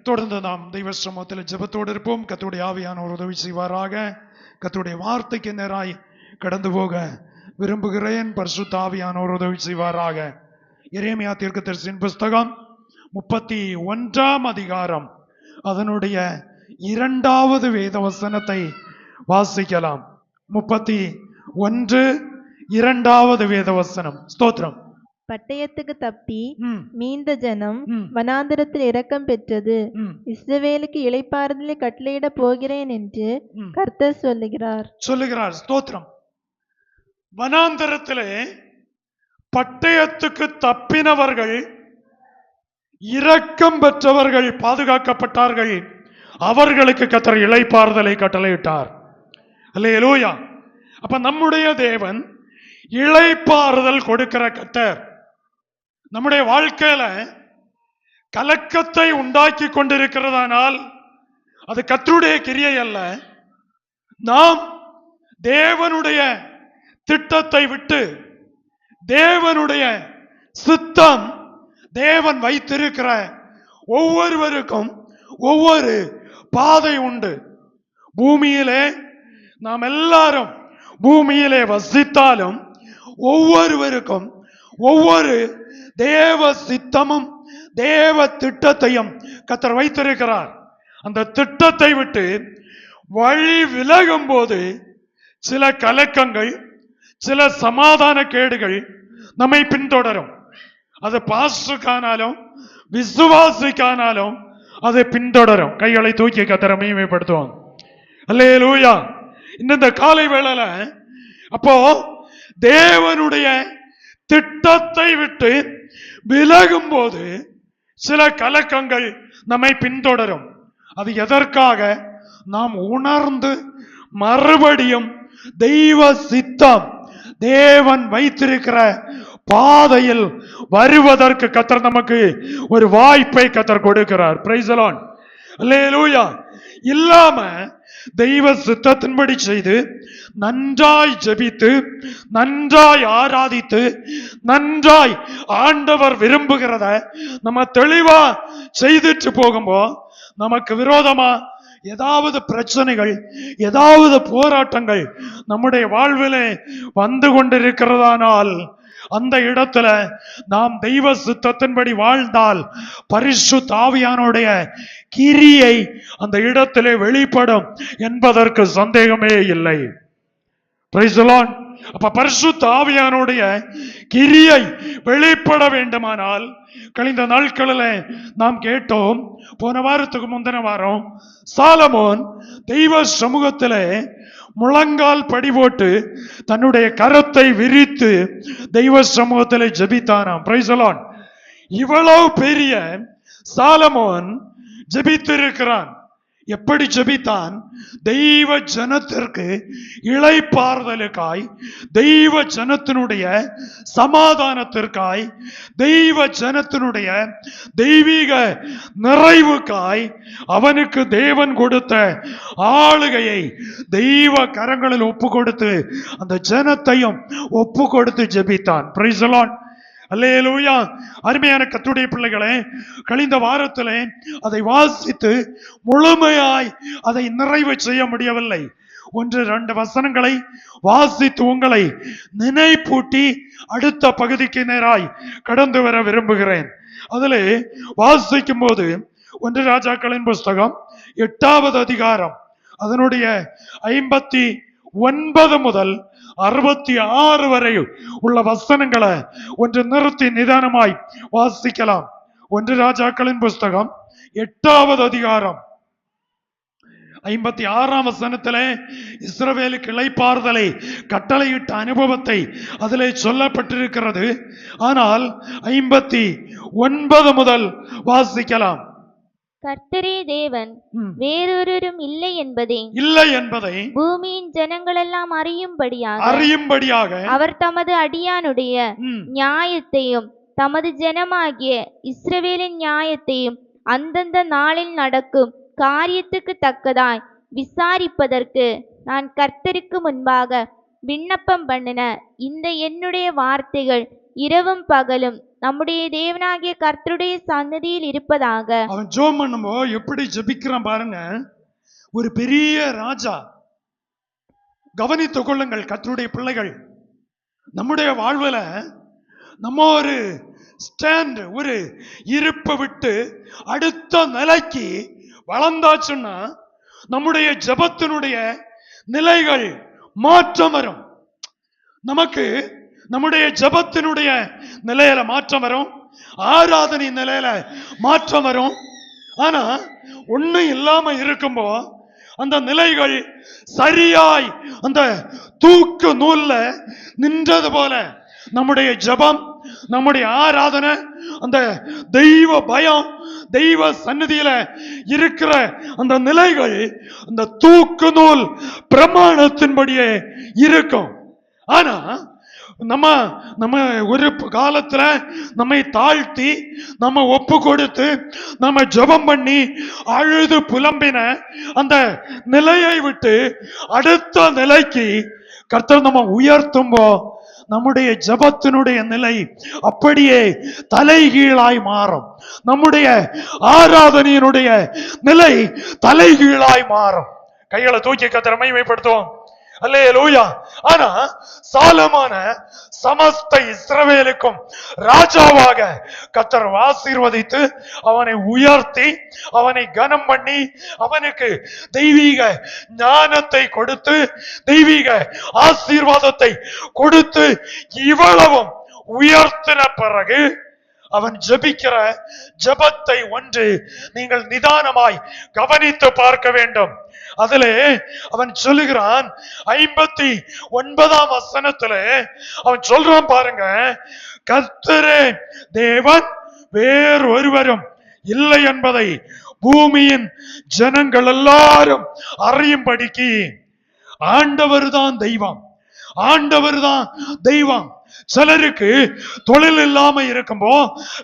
தொடர்ந்து நாம் தெய்வ சமூகத்தில் ஜெபத்தோடு இருப்போம். கர்த்தருடைய ஆவியானவர் உதவி செய்வாராக. கர்த்தருடைய வார்த்தைக்கு நேராய் கடந்து போக விரும்புகிறேன். பரிசுத்த ஆவியானவர் உதவி செய்வாராக. எரேமியா தீர்க்கதரிசியின் புஸ்தகம் 31ஆம் அதிகாரம் அதனுடைய 2வது வேத வசனத்தை வாசிக்கலாம். 31 2வது வேத வசனம். ஸ்தோத்திரம். பட்டயத்துக்கு தப்பி மீந்த ஜனம் வனாந்தரத்தில் இரக்கம் பெற்றது. இஸ்ரவேலுக்கு இளைப்பாறுதலை கட்டளையிட போகிறேன் என்று கர்த்தர் சொல்லுகிறார். ஸ்தோத்திரம். வனாந்தரத்திலே பட்டயத்துக்கு தப்பினவர்கள், இரக்கம் பெற்றவர்கள் பாதுகாக்கப்பட்டார்கள். அவர்களுக்கு கர்த்தர் இளைப்பாறுதலை கட்டளையிட்டார். அல்லேலூயா. அப்ப நம்முடைய தேவன் இளைப்பாறுதல் கொடுக்கிற கர்த்தர். நம்முடைய வாழ்க்கையில கலக்கத்தை உண்டாக்கி கொண்டிருக்கிறதானால் அது கர்த்தருடைய கிரியை அல்ல. நாம் தேவனுடைய திட்டத்தை விட்டு, தேவனுடைய சித்தம், தேவன் வைத்திருக்கிற ஒவ்வொருவருக்கும் ஒவ்வொரு பாதை உண்டு. பூமியிலே நாம் எல்லாரும் பூமியிலே வசித்தாலும் ஒவ்வொருவருக்கும் ஒவ்வொரு தேவ சித்தமும் தேவ திட்டத்தையும் கர்த்தர் வைத்திருக்கிறார். அந்த திட்டத்தை விட்டு வழி விலகும் போது சில கலக்கங்கள், சில சமாதான கேடுகள் நம்மை பின்தொடரும். அது பாஸ்டருக்கானாலும் விசுவாசிக்கானாலும் அது பின்தொடரும். கைகளை தூக்கி கர்த்தரை மகிமைப்படுத்துவோம். அல்லேலூயா. இந்த காலை வேளையில அப்போ தேவனுடைய திட்டத்தை விட்டு விலகும் போது சில கலக்கங்கள் நம்மை பின்தொடரும். அது எதற்காக? நாம் உணர்ந்து மறுபடியும் தெய்வ சித்தம், தேவன் வைத்திருக்கிற பாதையில் வருவதற்கு கர்த்தர் நமக்கு ஒரு வாய்ப்பை கர்த்தர் கொடுக்கிறார். Praise the Lord. அல்லேலூயா. இல்லாம தெய்வ சித்தத்தின்படி செய்து, நன்றாய் ஜெபித்து, நன்றாய் ஆராதித்து, நன்றாய் ஆண்டவர் விரும்புகிறத நம்ம தெளிவா செய்துட்டு போகும்போது நமக்கு விரோதமா ஏதாவது பிரச்சனைகள், ஏதாவது போராட்டங்கள் நம்முடைய வாழ்விலே வந்து கொண்டிருக்கிறதானால் அந்த இடத்துல நாம் தெய்வ சித்தத்தின்படி வாழ்ந்தால் பரிசுத்த ஆவியானுடைய கிரியை அந்த இடத்திலே வெளிப்படும் என்பதற்கு சந்தேகமே இல்லை. Price the Lord. அப்ப பரிசுத்த ஆவியானுடைய கிரியை வெளிப்பட வேண்டுமானால் கழிந்த நாட்களில் நாம் கேட்டோம். போன வாரத்துக்கு முந்தின வாரம் சாலமோன் தெய்வ சமூகத்திலே முழங்கால் படி போட்டு தன்னுடைய கரத்தை விரித்து தெய்வ சமூகத்திலே ஜெபித்தானாம். Price the Lord. இவ்வளவு பெரிய சாலமோன் ஜெபித்திருக்கிறான். எப்படி ஜெபித்தான்? தெய்வ ஜனத்திற்கு இளைப்பாறுதலுக்காய், தெய்வ ஜனத்தினுடைய சமாதானத்திற்காய், தெய்வ ஜனத்தினுடைய தெய்வீக நிறைவுக்காய் அவனுக்கு தேவன் கொடுத்த ஆளுகையை தெய்வ கரங்களில் ஒப்பு கொடுத்து அந்த ஜனத்தையும் ஒப்பு கொடுத்து ஜெபித்தான். Price the Lord. அல்லேலூயா. அருமையான கர்த்தருடைய பிள்ளைகளே, கழிந்த வாரத்திலே அதை வாசித்து முழுமையாய் அதை நிறைவு செய்ய முடியவில்லை. 1-2 வசனங்களை வாசித்து உங்களை நினைப்பூட்டி அடுத்த பகுதிக்கு நேராய் கடந்து வர விரும்புகிறேன். அதிலே வாசிக்கும் போது 1 ராஜாக்களின் புஸ்தகம் 8வது அதிகாரம் அதனுடைய 59 முதல் 66 வரை உள்ள வசனங்களை ஒன்று நிறுத்தி நிதானமாய் வாசிக்கலாம். 1 ராஜாக்களின் புஸ்தகம் 8வது அதிகாரம் 56ஆம் வசனத்திலே இஸ்ரவேலுக்கு இளைப்பாறுதலை கட்டளையிட்ட அனுபவத்தை அதிலே சொல்லப்பட்டிருக்கிறது. ஆனால் 59 முதல் வாசிக்கலாம். கர்த்தரே தேவன், வேறொருவரும் இல்லை என்பதை பூமியின் ஜனங்களெல்லாம் அறியும்படியாக அவர் தமது அடியானுடைய நியாயத்தையும் தமது ஜனமாகிய இஸ்ரவேலின் நியாயத்தையும் அந்தந்த நாளில் நடக்கும் காரியத்துக்கு தக்கதாய் விசாரிப்பதற்கு நான் கர்த்தருக்கு முன்பாக விண்ணப்பம் பண்ணின இந்த என்னுடைய வார்த்தைகள் இரவும் பகலும் நம்முடைய தேவனாகிய கர்த்தருடைய சந்நிதியில் இருப்பதாக. அவன் ஜெபம் பண்ணும்போது எப்படி ஜெபிக்கிறான் பாருங்க. ஒரு பெரிய ராஜா. கவனித்துக் கொள்ளுங்கள் கர்த்தருடைய பிள்ளைகள். நம்முடைய வாழ்வுல நம்ம ஒரு ஸ்டாண்ட், ஒரு இருப்பை விட்டு அடுத்த நிலைக்கு வளர்ந்தாச்சுன்னா நம்முடைய ஜெபத்தினுடைய நிலைகள் மாற்றம் வரும். நமக்கு நம்முடைய ஜெபத்தினுடைய நிலையில மாற்றம் வரும், ஆராதனை நிலையில மாற்றம் வரும். ஆனா ஒண்ணும் இல்லாம இருக்கும்போ அந்த நிலைகள் சரியாய் அந்த தூக்கு நூல்ல நின்றது போல நம்முடைய ஜெபம், நம்முடைய ஆராதனை, அந்த தெய்வ பயம், தெய்வ சந்நிதியில இருக்கிற அந்த நிலைகள் அந்த தூக்கு நூல் பிரமாணத்தின்படியே இருக்கும். ஆனா நம்ம நம்ம ஒரு காலத்துல நம்மை தாழ்த்தி நம்ம ஒப்பு கொடுத்து நம்ம ஜெபம் பண்ணி அழுது புலம்பின அந்த நிலையை விட்டு அடுத்த நிலைக்கு கர்த்தர் நம்ம உயர்த்தும்போ நம்முடைய ஜெபத்தினுடைய நிலை அப்படியே தலைகீழாய் மாறும். நம்முடைய ஆராதனையினுடைய நிலை தலைகீழாய் மாறும். கைகளை தூக்கி கர்த்தரை மகிமைப்படுத்துவோம். அல்லேலூயா. ஆனா சாலமான சமஸ்த இஸ்ரவேலுக்கும் ராஜாவாக கர்த்தர் ஆசீர்வதித்து அவனை உயர்த்தி அவனை கனம் பண்ணி அவனுக்கு தெய்வீக ஞானத்தை கொடுத்து தெய்வீக ஆசீர்வாதத்தை கொடுத்து இவ்வளவும் உயர்த்தின பிறகு அவன் ஜெபிக்கிற ஜெபத்தை ஒன்று நீங்கள் நிதானமாய் கவனித்து பார்க்க வேண்டும். அதிலே அவன் சொல்லுகிறான் 59ஆம் வசனத்துல அவன் சொல்றான் பாருங்க, கர்த்தரே தேவன் வேறொருவரும் இல்லை என்பதை பூமியின் ஜனங்கள் எல்லாரும் அறியும்படிக்கு ஆண்டவர் தான் தெய்வம், ஆண்டவர் தான் தெய்வம். சிலருக்கு தொழில் இல்லாம இருக்கும்போ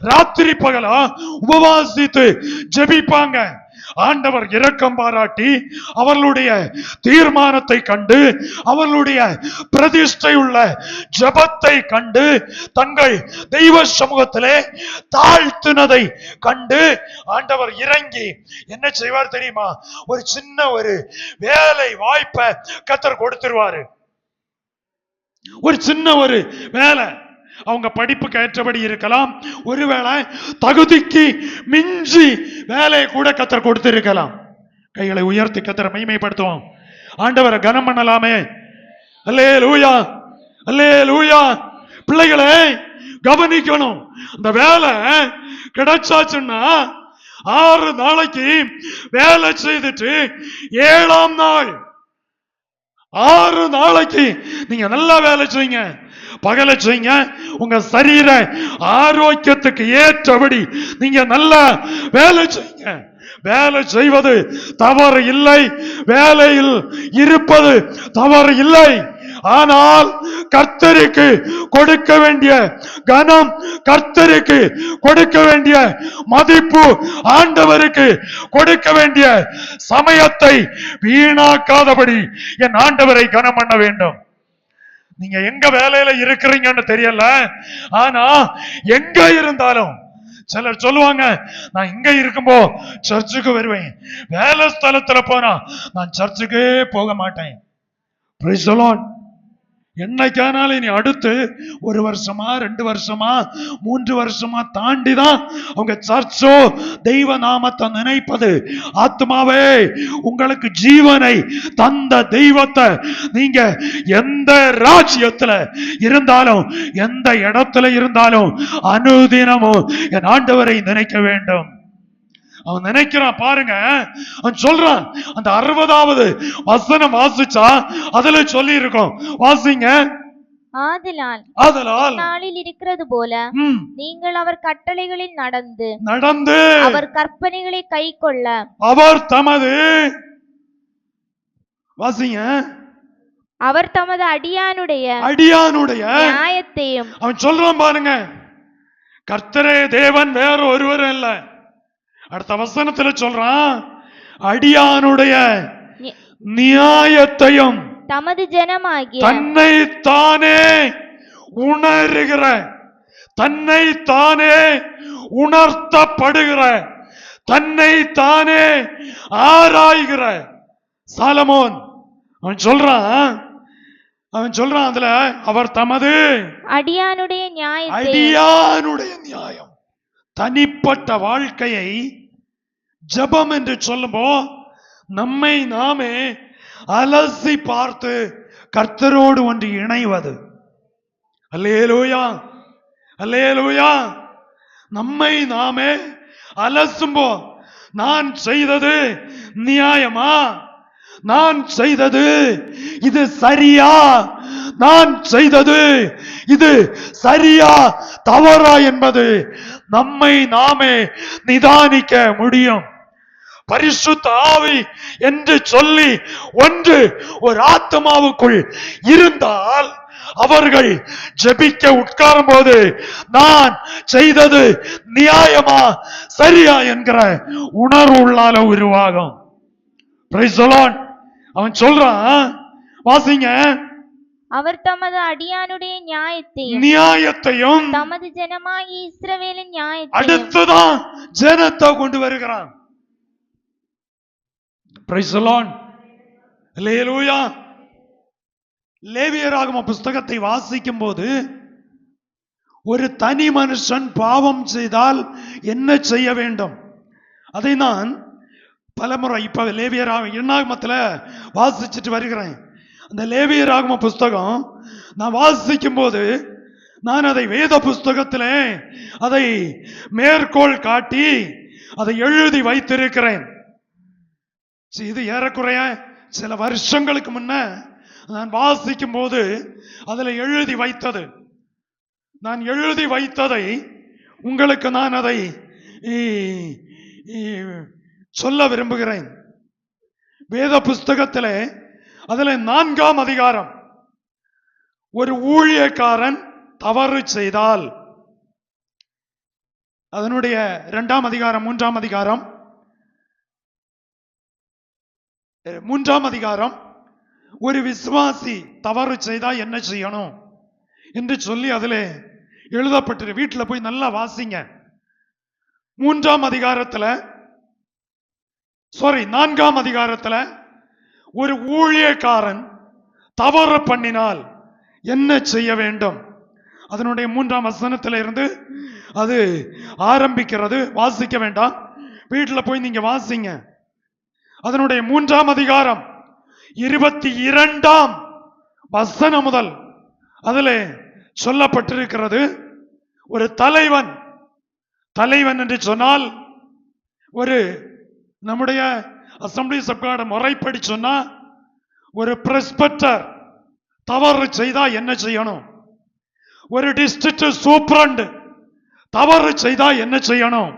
ராத்திரி பகலா உபவாசித்து ஜெபிப்பாங்க. ஆண்டவர் இரக்கம் பாராட்டி அவர்களுடைய தீர்மானத்தை கண்டு அவர்களுடைய பிரதிஷ்டை உள்ள ஜெபத்தை கண்டு தங்கள் தெய்வ சமூகத்திலே தாழ்த்தினதை கண்டு ஆண்டவர் இறங்கி என்ன செய்வார் தெரியுமா? ஒரு சின்ன ஒரு வேலை வாய்ப்பை கர்த்தர் கொடுத்துருவாரு. ஒரு சின்ன ஒரு வேலை, அவங்க படிப்புக்கு ஏற்றபடி இருக்கலாம், ஒருவேளை தகுதிக்கு மிஞ்சி வேலையை கூட கர்த்தர் கொடுத்திருக்கலாம். கைகளை உயர்த்தி கர்த்தரை மகிமைப்படுத்துவோம். ஆண்டவரை கனம் பண்ணலாமே. அல்லேலூயா, அல்லேலூயா. பிள்ளைகளை கவனிக்கணும். இந்த வேலை கிடைச்சாச்சுன்னா 6 நாளைக்கு வேலை செய்துட்டு 7ஆம் நாள் 6 நாளைக்கு நீங்க நல்லா வேலை செய்யுங்க, பகலை செய்யுங்க. உங்க சரீர ஆரோக்கியத்துக்கு ஏற்றபடி நீங்க நல்லா வேலை செய்யுங்க. வேலை செய்வது தவறு இல்லை, வேலையில் இருப்பது தவறு இல்லை. ஆனால் கர்த்தருக்கு கொடுக்க வேண்டிய கனம், கர்த்தருக்கு கொடுக்க வேண்டிய மதிப்பு, ஆண்டவருக்கு கொடுக்க வேண்டிய சமயத்தை வீணாக்காதபடி என் ஆண்டவரை கனம் பண்ண வேண்டும். நீங்க எங்க வேலையில இருக்கிறீங்கன்னு தெரியல, ஆனா எங்க இருந்தாலும் சிலர் சொல்லுவாங்க, நான் இங்க இருக்கும்போ சர்ச்சுக்கு வருவேன், வேலை ஸ்தலத்துல போனா நான் சர்ச்சுக்கே போக மாட்டேன். Price the Lord. என்னைக்கானாலும் இனி அடுத்து 1 வருஷமா 2 வருஷமா 3 வருஷமா தாண்டிதான் அவங்க சர்ச்சோ தெய்வ நாமத்தை நினைப்பது. ஆத்மாவே, உங்களுக்கு ஜீவனை தந்த தெய்வத்தை நீங்க எந்த ராஜ்யத்துல இருந்தாலும் எந்த இடத்துல இருந்தாலும் அனுதினமும் என் ஆண்டவரை நினைக்க வேண்டும். அவன் நினைக்கிறான் பாருங்க. அவன் சொல்றான், அந்த 60வது வசனம் வாசிச்சா அதுல சொல்லி இருக்கும், வாசிங்க. ஆதலால் நாளில் இருக்கிறது போல நீங்கள் அவர் கட்டளைகளில் நடந்து அவர் கற்பனைகளை கைக்கொள்ள அவர் தமது, வாசிங்க, அவர் தமது அடியானுடைய நியாயத்தையும். அவன் சொல்றான் பாருங்க, கர்த்தரே தேவன் வேற ஒருவர் அல்ல. அடுத்த வசனத்துல சொல்றான், அடியானுடைய நியாயத்தையும் தமது ஜனமாகிய தன்னை தானே உணர்கிற தன்னை தானே உணர்த்தப்படுகிற, தன்னை தானே ஆராய்கிற சாலமோன் அவன் சொல்றான் அதுல, அவர் தமது அடியானுடைய நியாயம், தனிப்பட்ட வாழ்க்கையை ஜெபம் என்று சொல்லும்போ நம்மை நாமே அலசி பார்த்து கர்த்தரோடு ஒன்று இணைவது. அல்லேலூயா, அல்லேலூயா. நம்மை நாமே அலசும்போ, நான் செய்தது நியாயமா, நான் செய்தது இது சரியா, நான் செய்தது இது சரியா தவறா என்பது நம்மை நாமே நிதானிக்க முடியும். பரிசுத்த ஆவி என்று சொல்லி ஒன்று ஒரு ஆத்மாவுக்குள் இருந்தால் அவர்கள் ஜெபிக்க உட்காரும் போது நான் செய்தது நியாயமா சரியா என்கிற உணர்வு உள்ளால உருவாகும். Price the Lord. அவன் சொல்றான், வாசிங்க, அவர் தமது அடியானுடைய நியாயத்தையும் தமது ஜனமாகி இஸ்ரவேலின் நியாயத்தையும் அடுத்துதான் ஜனத்தை கொண்டு வருகிறான். Price the Lord. அல்லேலூயா. லேவியராகம புஸ்தகத்தை வாசிக்கும் போது ஒரு தனி மனுஷன் பாவம் செய்தால் என்ன செய்ய வேண்டும் அதை நான் பலமுறை இப்ப லேவியராகம எண்ணாகமத்துல வாசிச்சுட்டு வருகிறேன். அந்த லேவியராகம புஸ்தகம் நான் வாசிக்கும் போது நான் அதை வேத புஸ்தகத்திலே அதை மேற்கோள் காட்டி அதை எழுதி வைத்திருக்கிறேன். இது ஏறக்குறைய சில வருஷங்களுக்கு முன்ன நான் வாசிக்கும் போது அதில் எழுதி வைத்தது. நான் எழுதி வைத்ததை உங்களுக்கு நான் அதை சொல்ல விரும்புகிறேன். வேத புஸ்தகத்திலே அதில் 4ஆம் அதிகாரம், ஒரு ஊழியக்காரன் தவறு செய்தால், அதனுடைய 2ஆம் அதிகாரம் 3ஆம் அதிகாரம் 3ஆம் அதிகாரம், ஒரு விசுவாசி தவறு செய்தா என்ன செய்யணும் என்று சொல்லி அதில் எழுதப்பட்டு, வீட்டில் போய் நல்லா வாசிங்க. 3ஆம் அதிகாரத்துல 4ஆம் அதிகாரத்துல ஒரு ஊழியக்காரன் தவறு பண்ணினால் என்ன செய்ய வேண்டும், அதனுடைய 3ஆம் வசனத்தில இருந்து அது ஆரம்பிக்கிறது. வாசிக்க வேண்டாம், வீட்டில் போய் நீங்க வாசிங்க. அதனுடைய 3ஆம் அதிகாரம் 22ஆம் வசனம் முதல் அதில் சொல்லப்பட்டிருக்கிறது. ஒரு தலைவன் என்று சொன்னால், ஒரு நம்முடைய அசம்பிளி சப்கார்டு முறைப்படி சொன்னா, ஒரு பிரெஸ்பெக்டர் தவறு செய்தா என்ன செய்யணும், ஒரு டிஸ்ட்ரிக்ட் சூப்பரண்ட் தவறு செய்தா என்ன செய்யணும்,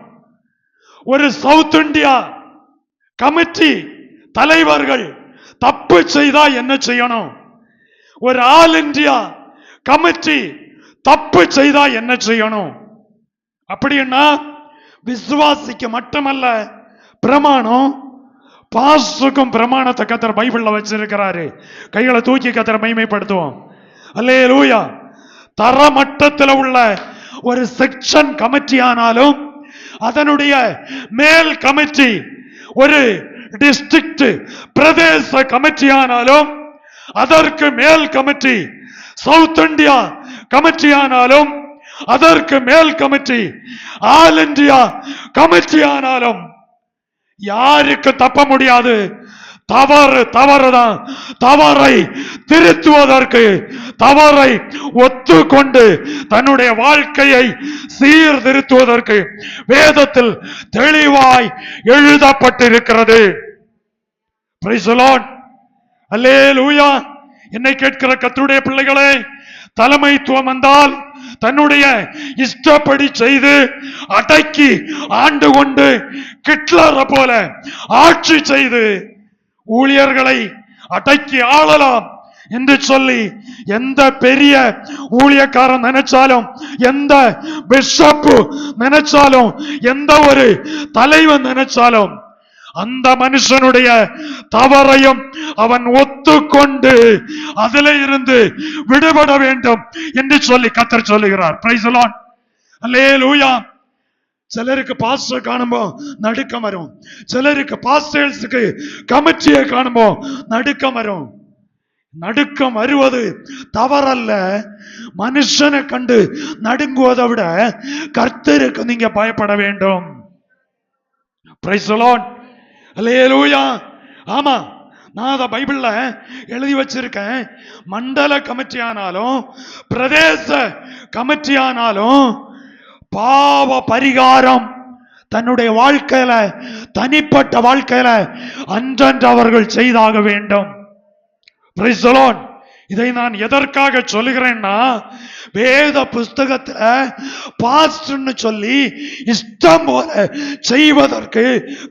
ஒரு சவுத் இந்தியா கமிட்டி தலைவர்கள் தப்பு செய்தா என்ன செய்யணும், ஒரு ஆல் இந்தியா கமிட்டி தப்பு செய்தா என்ன செய்யணும். அப்படின்னா விசுவாசிக்க மட்டுமல்ல பிரமாணம், பாசுக்கும் பிரமாணத்தை கத்தர் பைபிள்ல வச்சிருக்கிறாரு. கைகளை தூக்கி கத்தரை மகிமைப்படுத்துவோம். அல்லேலூயா. தரமட்டத்தில் உள்ள ஒரு செக்ஷன் கமிட்டி ஆனாலும், அதனுடைய மேல் கமிட்டி ஒரு டிஸ்ட்ரிக்ட் பிரதேச கமிட்டி ஆனாலும், அதற்கு மேல் கமிட்டி சவுத் இந்தியா கமிட்டி ஆனாலும், அதற்கு மேல் கமிட்டி ஆல் இந்தியா கமிட்டி ஆனாலும் யாருக்கு தப்ப முடியாது. தவறுதான். தவறை திருத்துவதற்கு, தவறை ஒத்துக்கொண்டு தன்னுடைய வாழ்க்கையை சீர்திருத்துவதற்கு வேதத்தில் தெளிவாய் எழுதப்பட்டிருக்கிறது. Praise the Lord. அல்லேலூயா. என்னை கேட்கிற கர்த்தருடைய பிள்ளைகளே, தலைமைத்துவம் வந்தால் தன்னுடைய இஷ்டப்படி செய்து அடக்கி ஆண்டு கொண்டு ஹிட்லரை போல ஆட்சி செய்து ஊழியர்களை அடக்கி ஆளலாம் என்று சொல்லி எந்த பெரிய ஊழியக்காரன் நினைச்சாலும், எந்த பிஷப் நினைச்சாலும், எந்த ஒரு தலைவன் நினைச்சாலும், அந்த மனுஷனுடைய தவறையும் அவன் ஒத்துக்கொண்டு அதிலே இருந்து விடுபட வேண்டும் என்று சொல்லி கர்த்தர் சொல்லுகிறார். Praise the Lord. அல்லேலூயா. சிலருக்கு பாஸ்டர் காணும்போ நடுக்கம் வரும், சிலருக்கு பாஸ்டர்ஸுக்கு கமிட்டியை காணும்போ நடுக்கம் வரும். நடுக்கம் வருவது தவறல்ல. மனுஷனை கண்டு நடுங்குவதை விட கர்த்தருக்கு நீங்க பயப்பட வேண்டும். Praise the Lord. அல்லேலூயா. ஆமா, நான் அதை பைபிள்ல எழுதி வச்சிருக்கேன். மண்டல கமிட்டி ஆனாலும் பிரதேச கமிட்டி ஆனாலும் பாவ பரிகாரம் தன்னுடைய வாழ்க்கையில, தனிப்பட்ட வாழ்க்கையில அன்றன்று அவர்கள் செய்தாக வேண்டும். Praise the Lord. இதை நான் எதற்காக சொல்லுகிறேன்னா, வேத புஸ்தகத்துல பாஸ்டர்னு சொல்லி இஷ்டம் போல செய்வதற்கு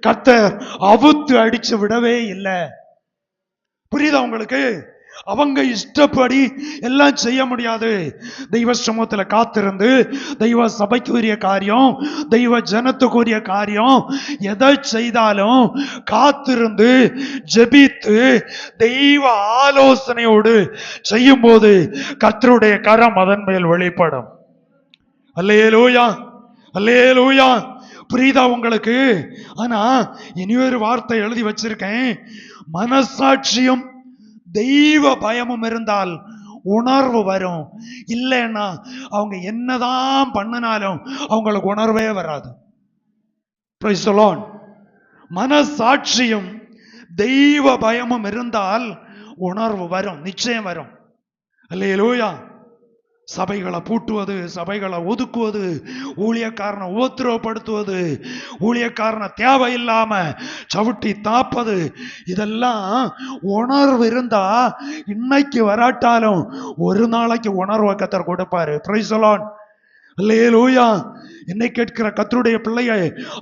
கர்த்தர் அவுத்து அடிச்சு விடவே இல்லை. புரியுதா உங்களுக்கு? அவங்க இஷ்டப்படி எல்லாம் செய்ய முடியாது. தெய்வ சமூகத்துல காத்திருந்து தெய்வ சபைக்குரிய காரியம், தெய்வ ஜனத்துக்குரிய காரியம் எதை செய்தாலும் காத்திருந்து ஜெபித்து தெய்வ ஆலோசனையோடு செய்யும் போது கர்த்தருடைய கரம் அதன் மேல் வெளிப்படும். அல்லேலூயா, அல்லேலூயா. புரியுதா உங்களுக்கு? ஆனா இனி ஒரு வார்த்தை எழுதி வச்சிருக்கேன். மனசாட்சியும் தெய்வ பயமும் இருந்தால் உணர்வு வரும். இல்லைன்னா அவங்க என்னதான் பண்ணினாலும் அவங்களுக்கு உணர்வே வராது. Price the Lord. மனசாட்சியும் தெய்வ பயமும் இருந்தால் உணர்வு வரும், நிச்சயம் வரும். அல்லேலூயா. சபைகளை பூட்டுவது, சபைகளை ஒதுக்குவது, ஊழியக்காரனை உபத்திரவப்படுத்துவது, ஊழியக்காரனை தேவையில்லாம சவுட்டி தாப்பது, இதெல்லாம் உணர்வு இருந்தா இன்னைக்கு வராட்டாலும் ஒரு நாளைக்கு உணர்வை கர்த்தர் கொடுப்பாரு. Praise the Lord. அல்லேலூயா. என்னை கேட்கிற கர்த்தருடைய பிள்ளையை,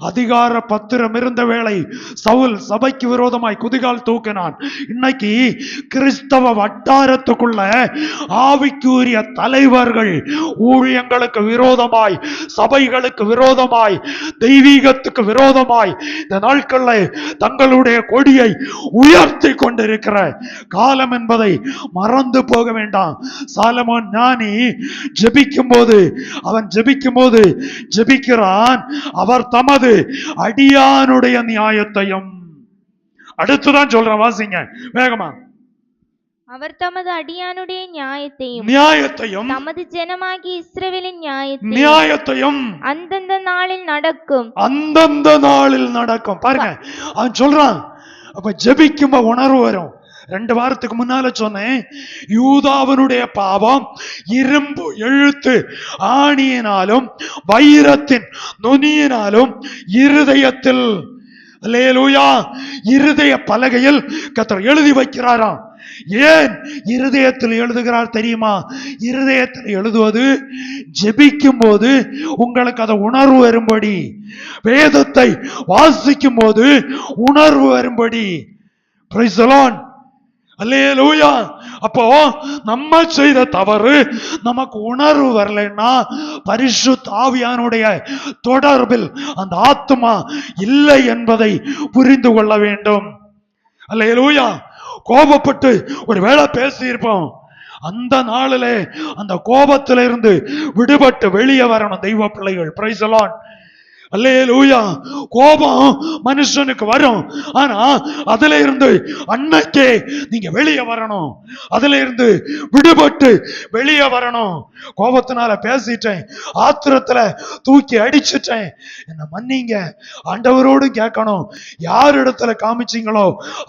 அதிகார பத்திரம் இருந்த வேளை சவுல் சபைக்கு விரோதமாய் குதிகால் தூக்கினான். இன்னைக்கு கிறிஸ்தவ வட்டாரத்துக்குள்ள ஆவிக்குரிய தலைவர்கள் ஊழியங்களுக்கு விரோதமாய், சபைகளுக்கு விரோதமாய், தெய்வீகத்துக்கு விரோதமாய் இந்த நாட்களில் தங்களுடைய கொடியை உயர்த்தி கொண்டிருக்கிற காலம் என்பதை மறந்து போக வேண்டாம். சாலமோன் ஞானி ஜெபிக்கும் போது, அவன் ஜெபிக்கும் போது ஜெபிக்கிறான், அவர் தமது அடியானுடைய நியாயத்தையும். அடுத்துதான் சொல்றேன், வாசிங்க வேகமா. அவர் தமது அடியானுடைய நியாயத்தையும் தமது ஜனமாகி இஸ்ரவேலின் நியாயத்தையும் அந்தந்த நாளில் நடக்கும், அந்தந்த நாளில் நடக்கும். பாருங்க, அவன் சொல்றான். அப்ப ஜெபிக்கும் உணர்வு வரும். 2 வாரத்துக்கு முன்னால சொன்னேன், யூதாவினுடைய பாவம் இரும்பு எழுத்து ஆணியினாலும் வைரத்தின் நுனியினாலும் இருதயத்தில், அல்லேலூயா, இருதய பலகையில் கர்த்தர் எழுதி வைக்கிறாராம். ஏன் இருதயத்தில் எழுதுகிறார் தெரியுமா? இருதயத்தில் எழுதுவது ஜெபிக்கும் போது உங்களுக்கு அதை உணர்வு வரும்படி, வேதத்தை வாசிக்கும் போது உணர்வு வரும்படி. Praise the Lord. அல்லேலூயா. அப்போ நம்ம செய்த தவறு நமக்கு உணர்வு வரலைன்னா பரிசுத்த ஆவியானுடைய தொடர்பில் அந்த ஆத்மா இல்லை என்பதை புரிந்து கொள்ள வேண்டும். அல்லேலூயா. கோபப்பட்டு ஒரு வேளை பேசியிருப்போம், அந்த நாளிலே அந்த கோபத்திலிருந்து விடுபட்டு வெளியே வரணும் தெய்வ பிள்ளைகள். Praise the Lord. அல்லேலூயா. கோபம் மனுஷனுக்கு வரும், ஆனா அதுல இருந்து அன்னைக்கே நீங்க வெளியே வரணும், அதுல இருந்து விடுபட்டு வெளியே வரணும். கோபத்தினால பேசிட்டேன், ஆத்திரத்துல தூக்கி அடிச்சிட்டேன், என்ன மன்னிங்க, ஆண்டவரோடு கேட்கணும். யார் இடத்துல காமிச்சீங்களோ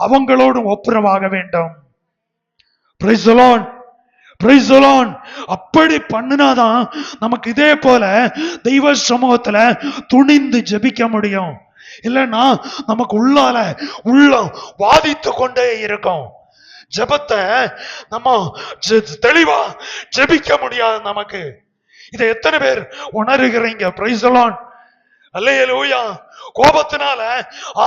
அவங்களோடும் ஒப்புரவாக வேண்டும். Praise the Lord. Price the Lord. அப்படி பண்ணினாதான் நமக்கு இதே போல தெய்வ சமூகத்துல துணிந்து ஜெபிக்க முடியும். இல்லைன்னா நமக்கு உள்ளம் வாதித்து கொண்டே இருக்கும். ஜெபத்தை நம்ம தெளிவா ஜெபிக்க முடியாது நமக்கு. இதை எத்தனை பேர் உணர்கிறீங்க? Price the Lord. அல்லேலூயா. கோபத்தினால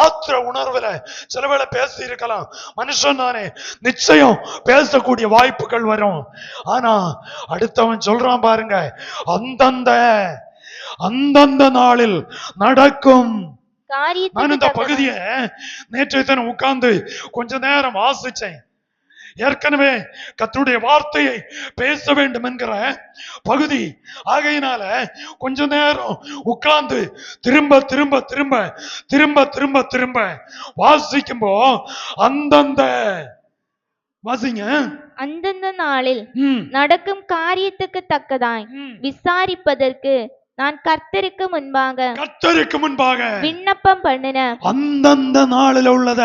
ஆத்திர உணர்வுல சில வேளை பேசி இருக்கலாம். மனுஷன் தானே, நிச்சயம் பேசக்கூடிய வாய்ப்புகள் வரும். ஆனா அடுத்தவன் சொல்றான் பாருங்க, அந்தந்த நாளில் நடக்கும். நான் இந்த பகுதியை நேற்றைய தினம் உட்கார்ந்து கொஞ்ச நேரம் வாசிச்சேன். ஏற்கனவே கர்த்தருடைய வார்த்தையை பேச வேண்டும் என்கிற பகுதி ஆகையினால கொஞ்ச நேரம் உட்கார்ந்து திரும்ப திரும்ப திரும்ப திரும்ப திரும்ப திரும்ப வாசிக்கும்போ அந்தந்த வாசிங்க அந்தந்த நாளில் நடக்கும் காரியத்துக்கு தக்கதாய் விசாரிப்பதற்கு நான் கர்த்தருக்கு முன்பாக விண்ணப்பம் பண்ணின அந்தந்த நாளில் உள்ளத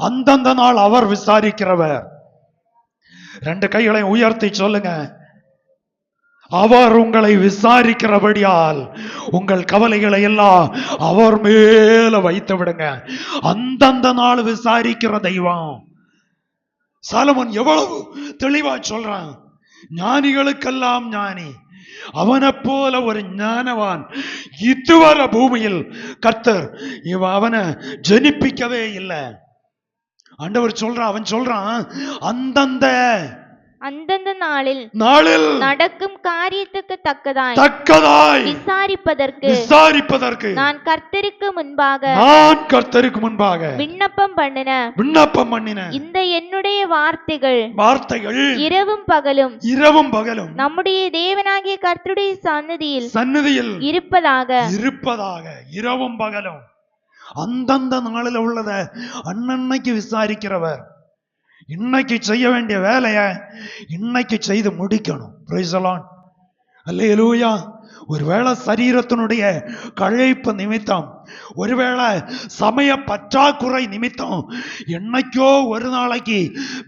அந்தந்த நாள் அவர் விசாரிக்கிறவர். ரெண்டு கைகளை உயர்த்தி சொல்லுங்க, அவர் உங்களை விசாரிக்கிறபடியால் உங்கள் கவலைகளை எல்லாம் அவர் மேல வைத்து விடுங்க. அந்தந்த நாள் விசாரிக்கிற தெய்வம். சாலமோன் எவ்வளவு தெளிவா சொல்றான், ஞானிகளுக்கெல்லாம் ஞானி, அவனை போல ஒரு ஞானவான் இதுவரை பூமியில் கர்த்தர் அவனை ஜனிப்பிக்கவே இல்லை. ஆண்டவர் சொல்றான், அவன் சொல்றான் அந்தந்த நாளில் நடக்கும் காரியத்துக்கு தக்கதாய் விசாரிப்பதற்கு நான் கர்த்தருக்கு முன்பாக விண்ணப்பம் பண்ணின இந்த என்னுடைய வார்த்தைகள் இரவும் பகலும் நம்முடைய தேவனாகிய கர்த்தருடைய சந்நிதியில் இருப்பதாக இரவும் பகலும் அந்தந்த நாளில் உள்ளத அன்னன்னைக்கு விசாரிக்கிறவர். இன்னைக்கு செய்ய வேண்டிய வேலைய இன்னைக்கு செய்து முடிக்கணும். Praise the Lord. அல்லேலூயா. ஒருவேளை சரீரத்தினுடைய களைப்பு நிமித்தம், ஒருவேளை சமய பற்றாக்குறை நிமித்தம் என்னைக்கோ ஒரு நாளைக்கு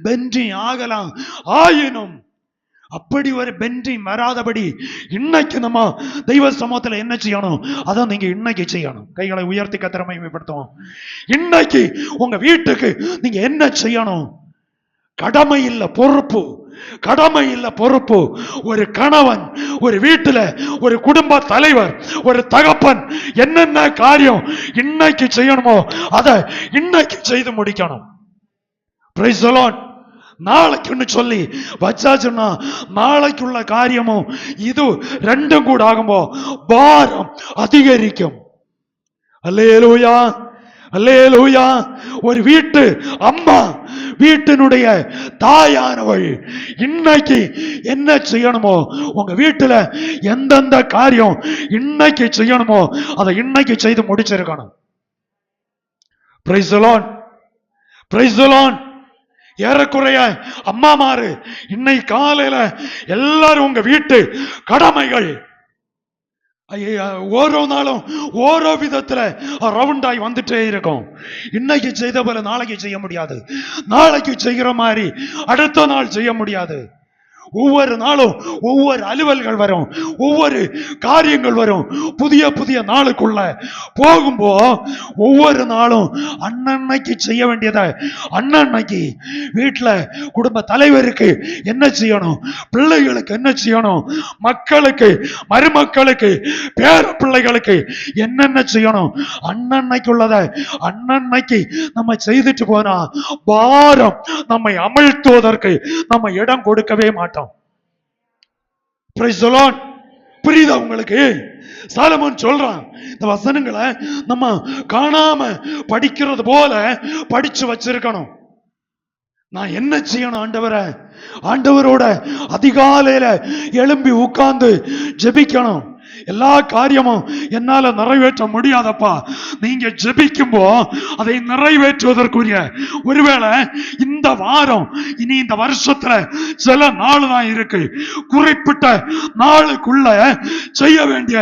பெஞ்சி ஆகலாம். ஆயினும் அப்படி ஒரு பெஞ்சி வராதபடி இன்னைக்கு நம்ம தெய்வ சமூகத்தில் என்ன செய்யணும், அதான் நீங்க இன்னைக்கு செய்யணும். கைகளை உயர்த்தி கர்த்தரை மகிமைப்படுத்துவோம். இன்னைக்கு உங்க வீட்டுக்கு நீங்க என்ன செய்யணும்? கடமை இல்ல பொறுப்பு. ஒரு கணவன், ஒரு வீட்டுல ஒரு குடும்ப தலைவர், ஒரு தகப்பன் என்னென்ன காரியம் இன்னைக்கு செய்யணுமோ அதை இன்னைக்கு செய்து முடிக்கணும். Praise the Lord. நாளைக்குன்னு சொல்லி வச்சாச்சுன்னா நாளைக்குள்ள காரியமும் இது ரெண்டும் கூட ஆகும்போ பாரம் அதிகரிக்கும். அல்லேலூயா, அல்லேலூயா. ஒரு வீட்டு அம்மா, வீட்டினுடைய தாயானவள் இன்னைக்கு என்ன செய்யணுமோ, உங்க வீட்டுல எந்தெந்த காரியம் இன்னைக்கு செய்யணுமோ அதை இன்னைக்கு செய்து முடிச்சிருக்கணும். Price the Lord, price the Lord. ஏறக்குறைய அம்மாமாரு இன்னைக்கு காலையில எல்லாரும் உங்க வீட்டு கடமைகள் ஓரோ நாளும் ஓரோ விதத்துல ரவுண்டாய் வந்துட்டே இருக்கும். இன்னைக்கு செய்த போல நாளைக்கு செய்ய முடியாது, நாளைக்கு செய்கிற மாதிரி அடுத்த நாள் செய்ய முடியாது. ஒவ்வொரு நாளும் ஒவ்வொரு அலுவல்கள் வரும், ஒவ்வொரு காரியங்கள் வரும். புதிய நாளுக்குள்ள போகும்போ ஒவ்வொரு நாளும் அன்னன்னைக்கு செய்ய வேண்டியதை அன்னன்னைக்கு வீட்டுல குடும்ப தலைவருக்கு என்ன செய்யணும், பிள்ளைகளுக்கு என்ன செய்யணும், மக்களுக்கு, மருமக்களுக்கு, பேர பிள்ளைகளுக்கு என்னென்ன செய்யணும், அன்னன்னைக்கு உள்ளதை அன்னன்னைக்கு நம்ம செய்துட்டு போனா பாரம் நம்மை அமிழ்த்துவதற்கு நம்ம இடம் கொடுக்கவே மாட்டோம். Praise the Lord. புரியுதா உங்களுக்கு? சாலமோன் சொல்றான், இந்த வசனங்களை நம்ம காணாம படிக்கிறது போல படிச்சு வச்சிருக்கணும். நான் என்ன செய்யணும் ஆண்டவரை? ஆண்டவரோட அதிகாலையில எழும்பி உட்கார்ந்து ஜெபிக்கணும். எல்லா காரியமும் என்னால நிறைவேற்ற முடியாதப்பா, நீங்க ஜெபிக்கும்போ அதை நிறைவேற்றுவதற்குரிய ஒருவேளை இந்த வாரம், இனி இந்த வருஷத்துல சில நாள் தான் இருக்கு, குறிப்பிட்ட நாளுக்குள்ள செய்ய வேண்டிய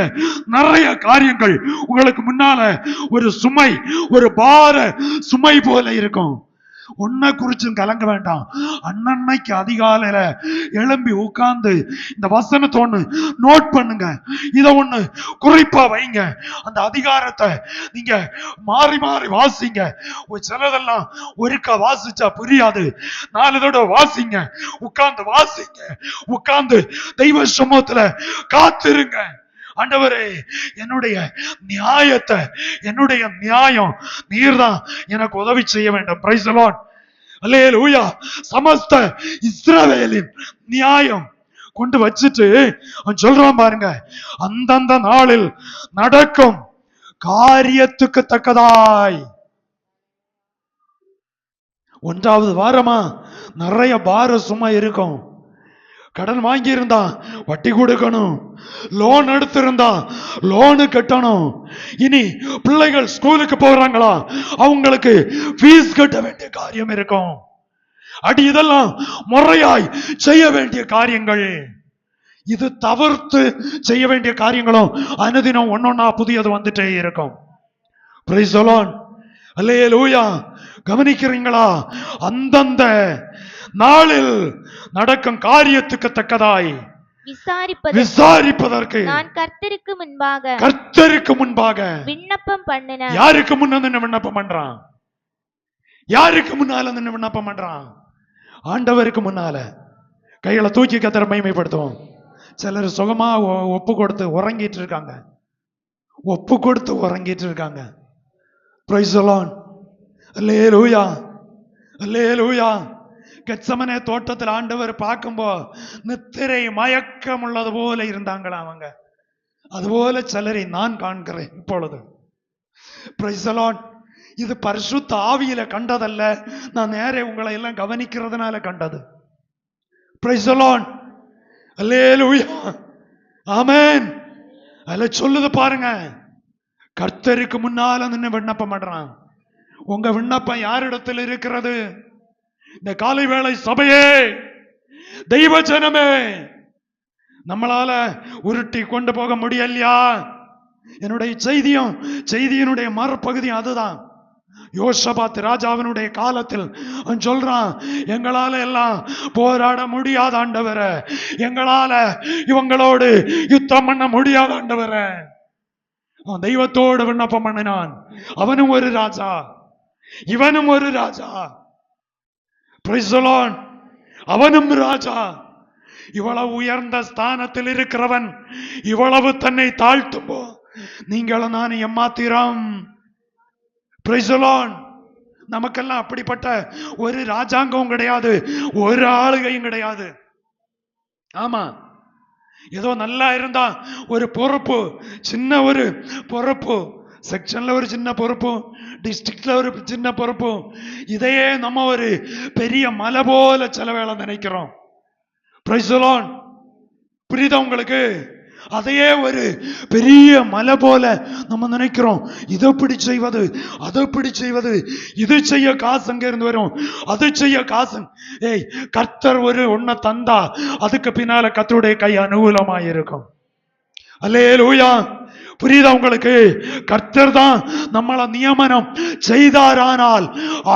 நிறைய காரியங்கள் உங்களுக்கு முன்னால ஒரு சுமை, ஒரு பார சுமை போல இருக்கும். உன்னை குறிச்சும் கலங்க வேண்டாம். அன்னன்னைக்கு அதிகாலையில எழும்பி உட்கார்ந்து இந்த வசனத்தை ஒண்ணு நோட் பண்ணுங்க, இத ஒண்ணு குறிப்பா வைங்க. அந்த அதிகாரத்தை நீங்க மாறி மாறி வாசிங்க. சிலதெல்லாம் ஒருக்கா வாசிச்சா புரியாது, 4 தடவை வாசிங்க, உட்கார்ந்து வாசிங்க, உட்கார்ந்து தெய்வ சமூகத்துல காத்திருங்க. ஆண்டவரே, என்னுடைய நியாயத்தை, என்னுடைய நியாயம் நீர்தான் எனக்கு உதவி செய்ய வேண்டும். Praise the Lord. அல்லேலூயா. சமஸ்த இஸ்ரவேலின் நியாயம் கொண்டு வச்சிட்டு அவன் சொல்றான் பாருங்க, அந்தந்த நாளில் நடக்கும் காரியத்துக்கு தக்கதாய். 1வது வாரமா நிறைய பார சும்மா இருக்கும். கடன் வாங்கி இருந்தா வட்டி கொடுக்கணும், லோன் எடுத்திருந்தா லோனு கட்டணும். இனி பிள்ளைகள் ஸ்கூலுக்கு போறாங்களா, அவங்களுக்கு ஃபீஸ் கட்ட வேண்டிய காரியம் இருக்கும். அடி இதெல்லாம் முறையாய் செய்ய வேண்டிய காரியங்கள். இது தவிர்த்து செய்ய வேண்டிய காரியங்களும் அனுதினம் ஒன்னொன்னா புதியது வந்துட்டே இருக்கும். Praise the Lord. அல்லேலூயா. கவனிக்கிறீங்களா? அந்தந்த நாளில் நடக்கும் காரியத்துக்கு தக்கதாய் விசாரிப்பதற்கு நான் கர்த்தருக்கு முன்பாக விண்ணப்பம் பண்ணினேன். யாருக்கு முன்ன விண்ணப்பம் பண்றான்? யாருக்கு முன்னால விண்ணப்பம் பண்றான்? ஆண்டவருக்கு முன்னால. கைகளை தூக்கி கர்த்தரை மகிமைப்படுத்துவோம். சிலர் சுகமா ஒப்பு கொடுத்து உறங்கிட்டு இருக்காங்க. Praise the Lord. அல்லேலூயா, அல்லேலூயா. கெத்சமனே தோட்டத்தில் ஆண்டவர் பார்க்கும்போ நித்திரை மயக்கம் உள்ளது போல இருந்தாங்களா அவங்க. அதுபோல சிலரை நான் காண்கிறேன் இப்பொழுது. Price the Lord. இது பரிசுத்த ஆவியில கண்டதல்ல, நான் நேரே உங்களை எல்லாம் கவனிக்கிறதுனால கண்டது. Praise the Lord. அல்லேலூயா, ஆமென். அதுல சொல்லுது பாருங்க, கர்த்தருக்கு முன்னால நின்று விண்ணப்பம் பண்றான். உங்க விண்ணப்பம் யாரிடத்தில் இருக்கிறது? இந்த காலை வேளை சபையே, தெய்வ ஜனமே, நம்மளால உருட்டி கொண்டு போக முடியலையா? என்னுடைய செய்தியினுடைய மறுபகுதி அதுதான். யோசபாத் ராஜாவினுடைய காலத்தில் அவன் சொல்றான், எங்களால எல்லாம் போராட முடியாத ஆண்டவரே, எங்களால இவங்களோடு யுத்தம் பண்ண முடியாத ஆண்டவரே. அவன் தெய்வத்தோடு விண்ணப்பம் பண்ணினான். அவனும் ஒரு ராஜா, இவனும் ஒரு ராஜா. Price the Lord. அவனும் ராஜா. இவ்வளவு உயர்ந்த ஸ்தானத்தில் இருக்கிறவன் இவ்வளவு தன்னை தாழ்த்தும்போ நீங்களும் நான் எம்மாத்திரம். Price the Lord. நமக்கெல்லாம் அப்படிப்பட்ட ஒரு ராஜாங்கம் கிடையாது, ஒரு ஆளுகையும் கிடையாது. ஆமா, ஏதோ நல்லா இருந்தா ஒரு பொறுப்பு, சின்ன ஒரு பொறுப்பு, செக்ஷன்ல ஒரு சின்ன பொறுப்பு, டிஸ்ட்ரிக்ட்ல ஒரு சின்ன பொறுப்பு, இதையே நம்ம ஒரு பெரிய மலை போல சில வேளை நினைக்கிறோம். Price the Lord. புரியுதா உங்களுக்கு? அதையே ஒரு பெரிய மலை போல நம்ம நினைக்கிறோம். இதை எப்படி செய்வது, அதை எப்படி செய்வது, இது செய்ய காசு அங்க இருந்து வரும், அது செய்ய காசு. ஏய், கர்த்தர் ஒரு ஒன்ன தந்தா அதுக்கு பின்னால கர்த்தருடைய கை அனுகூலமாயிருக்கும். அல்லேலூயா. புரியுதா உங்களுக்கு? கர்த்தர் தான் நம்மளை நியமனம் செய்தாரானால்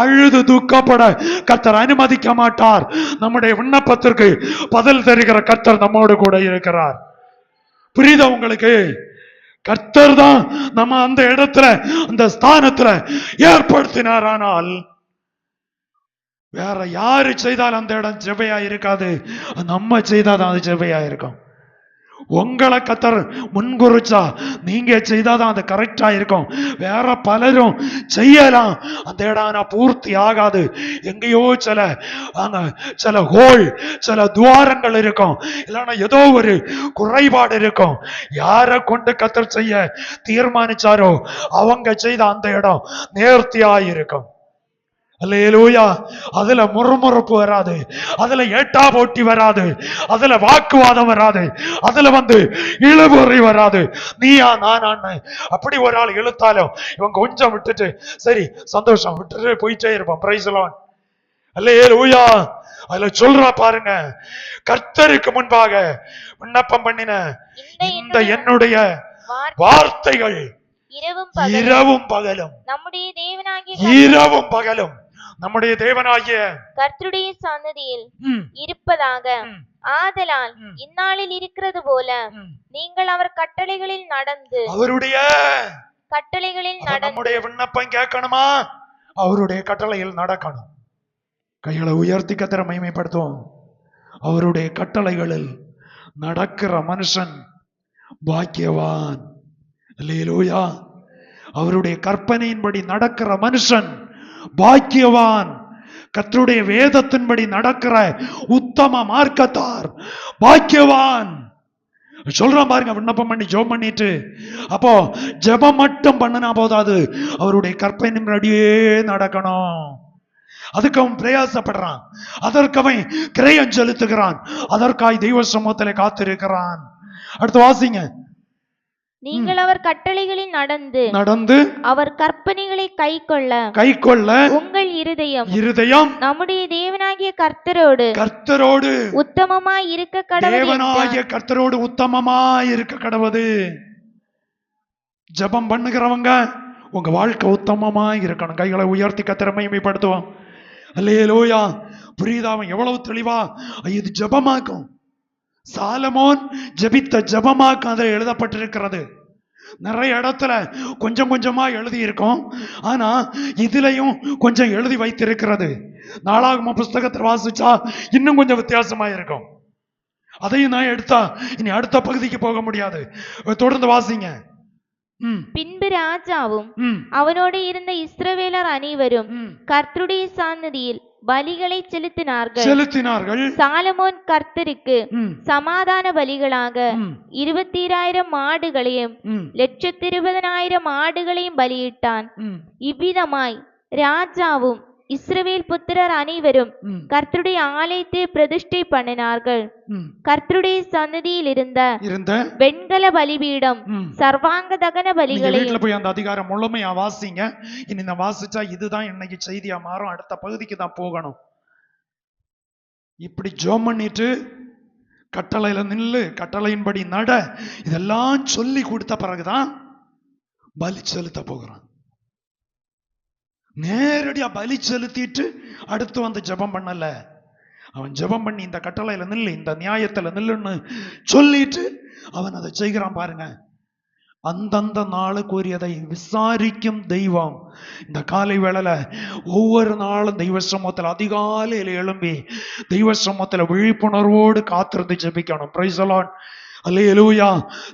அழுது துக்கப்பட கர்த்தர் அனுமதிக்க மாட்டார். நம்முடைய விண்ணப்பத்திற்கு பதில் தருகிற கர்த்தர் நம்மோடு கூட இருக்கிறார். புரியுதா உங்களுக்கு? கர்த்தர் தான் நம்ம அந்த இடத்துல, அந்த ஸ்தானத்துல ஏற்படுத்தினாரானால் வேற யாரு செய்தாலும் அந்த இடம் ஜெபையா இருக்காது, நம்ம செய்தாதான் அது ஜெபையா இருக்கும். உங்களை கர்த்தர் முன்குறிச்சா நீங்க செய்தாதான் அது கரெக்டா இருக்கும். வேற பலரும் செய்யலாம், அந்த இடம் பூர்த்தி ஆகாது. எங்கேயோ சில ஹோல், சில துவாரங்கள் இருக்கும், இல்லைன்னா ஏதோ ஒரு குறைபாடு இருக்கும். யாரை கொண்டு கர்த்தர் செய்ய தீர்மானிச்சாரோ அவங்க செய்த அந்த இடம் நேர்த்தியாயிருக்கும். அல்லேலூயா. அதுல முறுமுறுப்பு வராது, அதுல ஏட்டா போட்டி வராது, அதுல வாக்குவாதம் வராது, அதுல இழுபறி வராது. நீயா நானான்னு அப்படி ஒரு ஆள் இழுத்தாலும் இவங்க கொஞ்சம் விட்டுட்டு சரி சந்தோஷம் விட்டுட்டு போயிட்டே இருப்பான். Praise the Lord. அல்லேலூயா. அதுல சொல்றா பாருங்க, கர்த்தருக்கு முன்பாக விண்ணப்பம் பண்ணின இந்த என்னுடைய வார்த்தைகள் இரவும் பகலும் நம்முடைய தேவனாகிய கர்த்தருடைய சன்னதியில் இருப்பதாக. ஆதலால் இந்நாளில் இருக்கிறது போல நீங்கள் அவர் கட்டளைகளில் நடந்து, அவருடைய கட்டளைகளில் நம்முடைய விண்ணப்பம் கேட்கணுமா? அவருடைய கட்டளையில் நடக்கணும். கைகளை உயர்த்தி கர்த்தரை மகிமைப்படுத்துவோம். அவருடைய கட்டளைகளில் நடக்கிற மனுஷன் பாக்கியவான். அல்லேலூயா. அவருடைய கற்பனையின்படி நடக்கிற மனுஷன் பாக்கியவான். கர்த்தருடைய வேதத்தின்படி நடக்கிற உத்தம மார்க்கத்தார் பாக்கியவான். சொல்றான் பாருங்க, விண்ணப்பம் பண்ணி ஜெபம் பண்ணிட்டு, அப்போ ஜெபம் மட்டும் பண்ணினா போதாது, அவருடைய கற்பனையின்படியே நடக்கணும். அதுக்கு அவன் பிரயாசப்படுறான், அதற்கு அவன் கிரயம் செலுத்துகிறான், அதற்காய் தெய்வ சமூகத்திலே காத்திருக்கிறான். அடுத்து வாசிங்க. நீங்கள் அவர் கட்டளைகளில் நடந்து அவர் கற்பனைகளை கைக்கொள்ள உங்கள் இருதயம் நம்முடைய தேவனாகிய கர்த்தரோடு உத்தமமாய் இருக்க கடவுது. தேவனாகிய கர்த்தரோடு உத்தமமாய் இருக்க கடவுது. ஜெபம் பண்ணுகிறவங்க உங்க வாழ்க்கை உத்தமமாய் இருக்கணும். கைகளை உயர்த்தி கர்த்தரை மகிமைப்படுத்துவோம். அல்லேலூயா. புரியுதா? அவன் எவ்வளவு தெளிவா இது ஜெபமாக்கும். சாலமோன் ஜெபித்த ஜெபமாக்கும் அதில் எழுதப்பட்டிருக்கிறது. நிறைய இடத்துல கொஞ்சம் கொஞ்சமா எழுதி இருக்கும், ஆனா இதுலயும் கொஞ்சம் எழுதி வைத்திருக்கிறது. நாளாகம புஸ்தகத்தை வாசிச்சா இன்னும் கொஞ்சம் வித்தியாசமா இருக்கும். அதையும் நான் எடுத்தா இனி அடுத்த பகுதிக்கு போக முடியாது. தொடர்ந்து வாசிங்க. பின்பு ராஜாவும் அவனோடு இருந்த இஸ்ரவேலர் அனைவரும் கர்த்தருடைய சந்நிதியில் பலிகளை செலுத்தினார்கள். சாலமோன் கர்த்தருக்கு சமாதான பலிகளாக 20,000 ஆடுகளையும் 120,000 ஆடுகளையும் பலியிட்டான். இவ்விதமாய் ராஜாவும் இஸ்ரவேல் புத்திரர் அனைவரும் கர்த்தருடைய ஆலயத்தை பிரதிஷ்டை பண்ணினார்கள். கர்த்தருடைய சந்நிதியில் இருந்த வெண்கல பலிபீடம் சர்வாங்க தகன பலிகளை போய் அந்த அதிகாரம் முழுமையா வாசிங்க. இனி நான் வாசிச்சா இதுதான் இன்னைக்கு செய்தியா மாறும். அடுத்த பகுதிக்கு தான் போகணும். இப்படி ஜெபம் பண்ணிட்டு கட்டளையில நில்லு, கட்டளையின்படி நட, இதெல்லாம் சொல்லி கொடுத்த பிறகுதான் பலி செலுத்த போகிறான். நேரடியா பலி செலுத்திட்டு அடுத்து வந்து ஜெபம் பண்ணல. அவன் ஜெபம் பண்ணி இந்த கட்டளையில நில்லு, இந்த நியாயத்துல நில்லுன்னு சொல்லிட்டு அவன் அதை செய்கிறான். பாருங்க, அந்தந்த நாளுக்குரியதை விசாரிக்கும் தெய்வம். இந்த காலை வேளையில ஒவ்வொரு நாளும் தெய்வ சமூகத்தில் அதிகாலையில் எழும்பி தெய்வ சமூகத்தில் விழிப்புணர்வோடு காத்திருந்து ஜெபிக்கணும். Praise the Lord. அல்லேலூயா.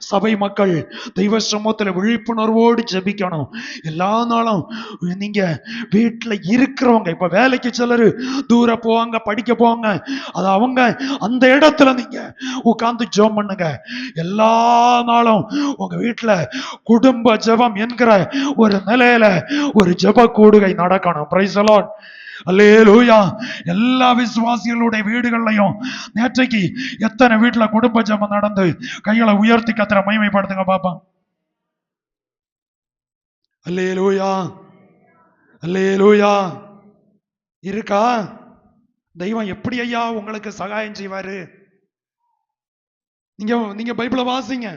சபை மக்கள் தெய்வ சமூகத்தில் விழிப்புணர்வோடு ஜெபிக்கணும். எல்லா நாளும் நீங்க வீட்டில் இருக்கிறவங்க, இப்ப வேலைக்கு சிலர் தூர போவாங்க, படிக்க போவாங்க, அது அவங்க அந்த இடத்துல நீங்க உட்கார்ந்து ஜெபம் பண்ணுங்க. எல்லா நாளும் உங்க வீட்டுல குடும்ப ஜெபம் என்கிற ஒரு நிலையில ஒரு ஜெப கூடுகை நடக்கணும். Praise the Lord. அல்லேலூயா. எல்லா விசுவாசிகளுடைய வீடுகள்லையும் நேற்றைக்கு எத்தனை வீட்டுல குடும்ப ஜெபம் நடந்து கைகளை உயர்த்தி கர்த்தரை மகிமைப்படுத்துங்க பாப்பா. அல்லேலூயா. அல்லேலூயா. இருக்கா? தெய்வம் எப்படி ஐயா உங்களுக்கு சகாயம் செய்வாரு? நீங்க பைபிளை வாசிங்க.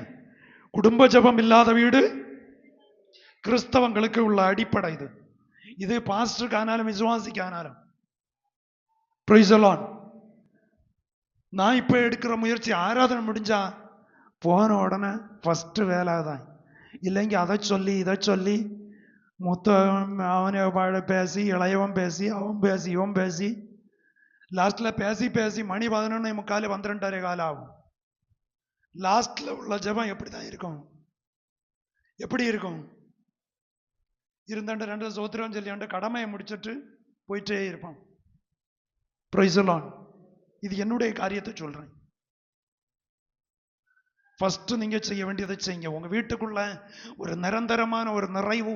குடும்ப ஜெபம் இல்லாத வீடு கிறிஸ்தவங்களுக்கு உள்ள அடிப்படை. இது பாஸ்டருக்கு ஆனாலும் விசுவாசிக்கு ஆனாலும். Price the Lord. நான் இப்ப எடுக்கிற முயற்சி, ஆராதனை முடிஞ்சா போன உடனே ஃபர்ஸ்ட் வேலை தான். இல்லைங்க அதை சொல்லி இதை சொல்லி அவனை பேசி, இளையவன் பேசி, அவன் பேசி, இவன் பேசி, லாஸ்ட்ல பேசி பேசி மணி 11:45 12:15 ஆகும். லாஸ்ட்ல உள்ள ஜெபம் எப்படிதான் இருக்கும்? எப்படி இருக்கும்? இருந்தாண்டு 2 சோத்திரம் சொல்லியாண்டு கடமையை முடிச்சுட்டு போயிட்டே இருப்பான். Praise the Lord. இது என்னுடைய காரியத்தை சொல்றேன். ஃபர்ஸ்ட் நீங்க செய்ய வேண்டியதை செய்யுங்க. உங்க வீட்டுக்குள்ள ஒரு நிரந்தரமான ஒரு நிறைவு,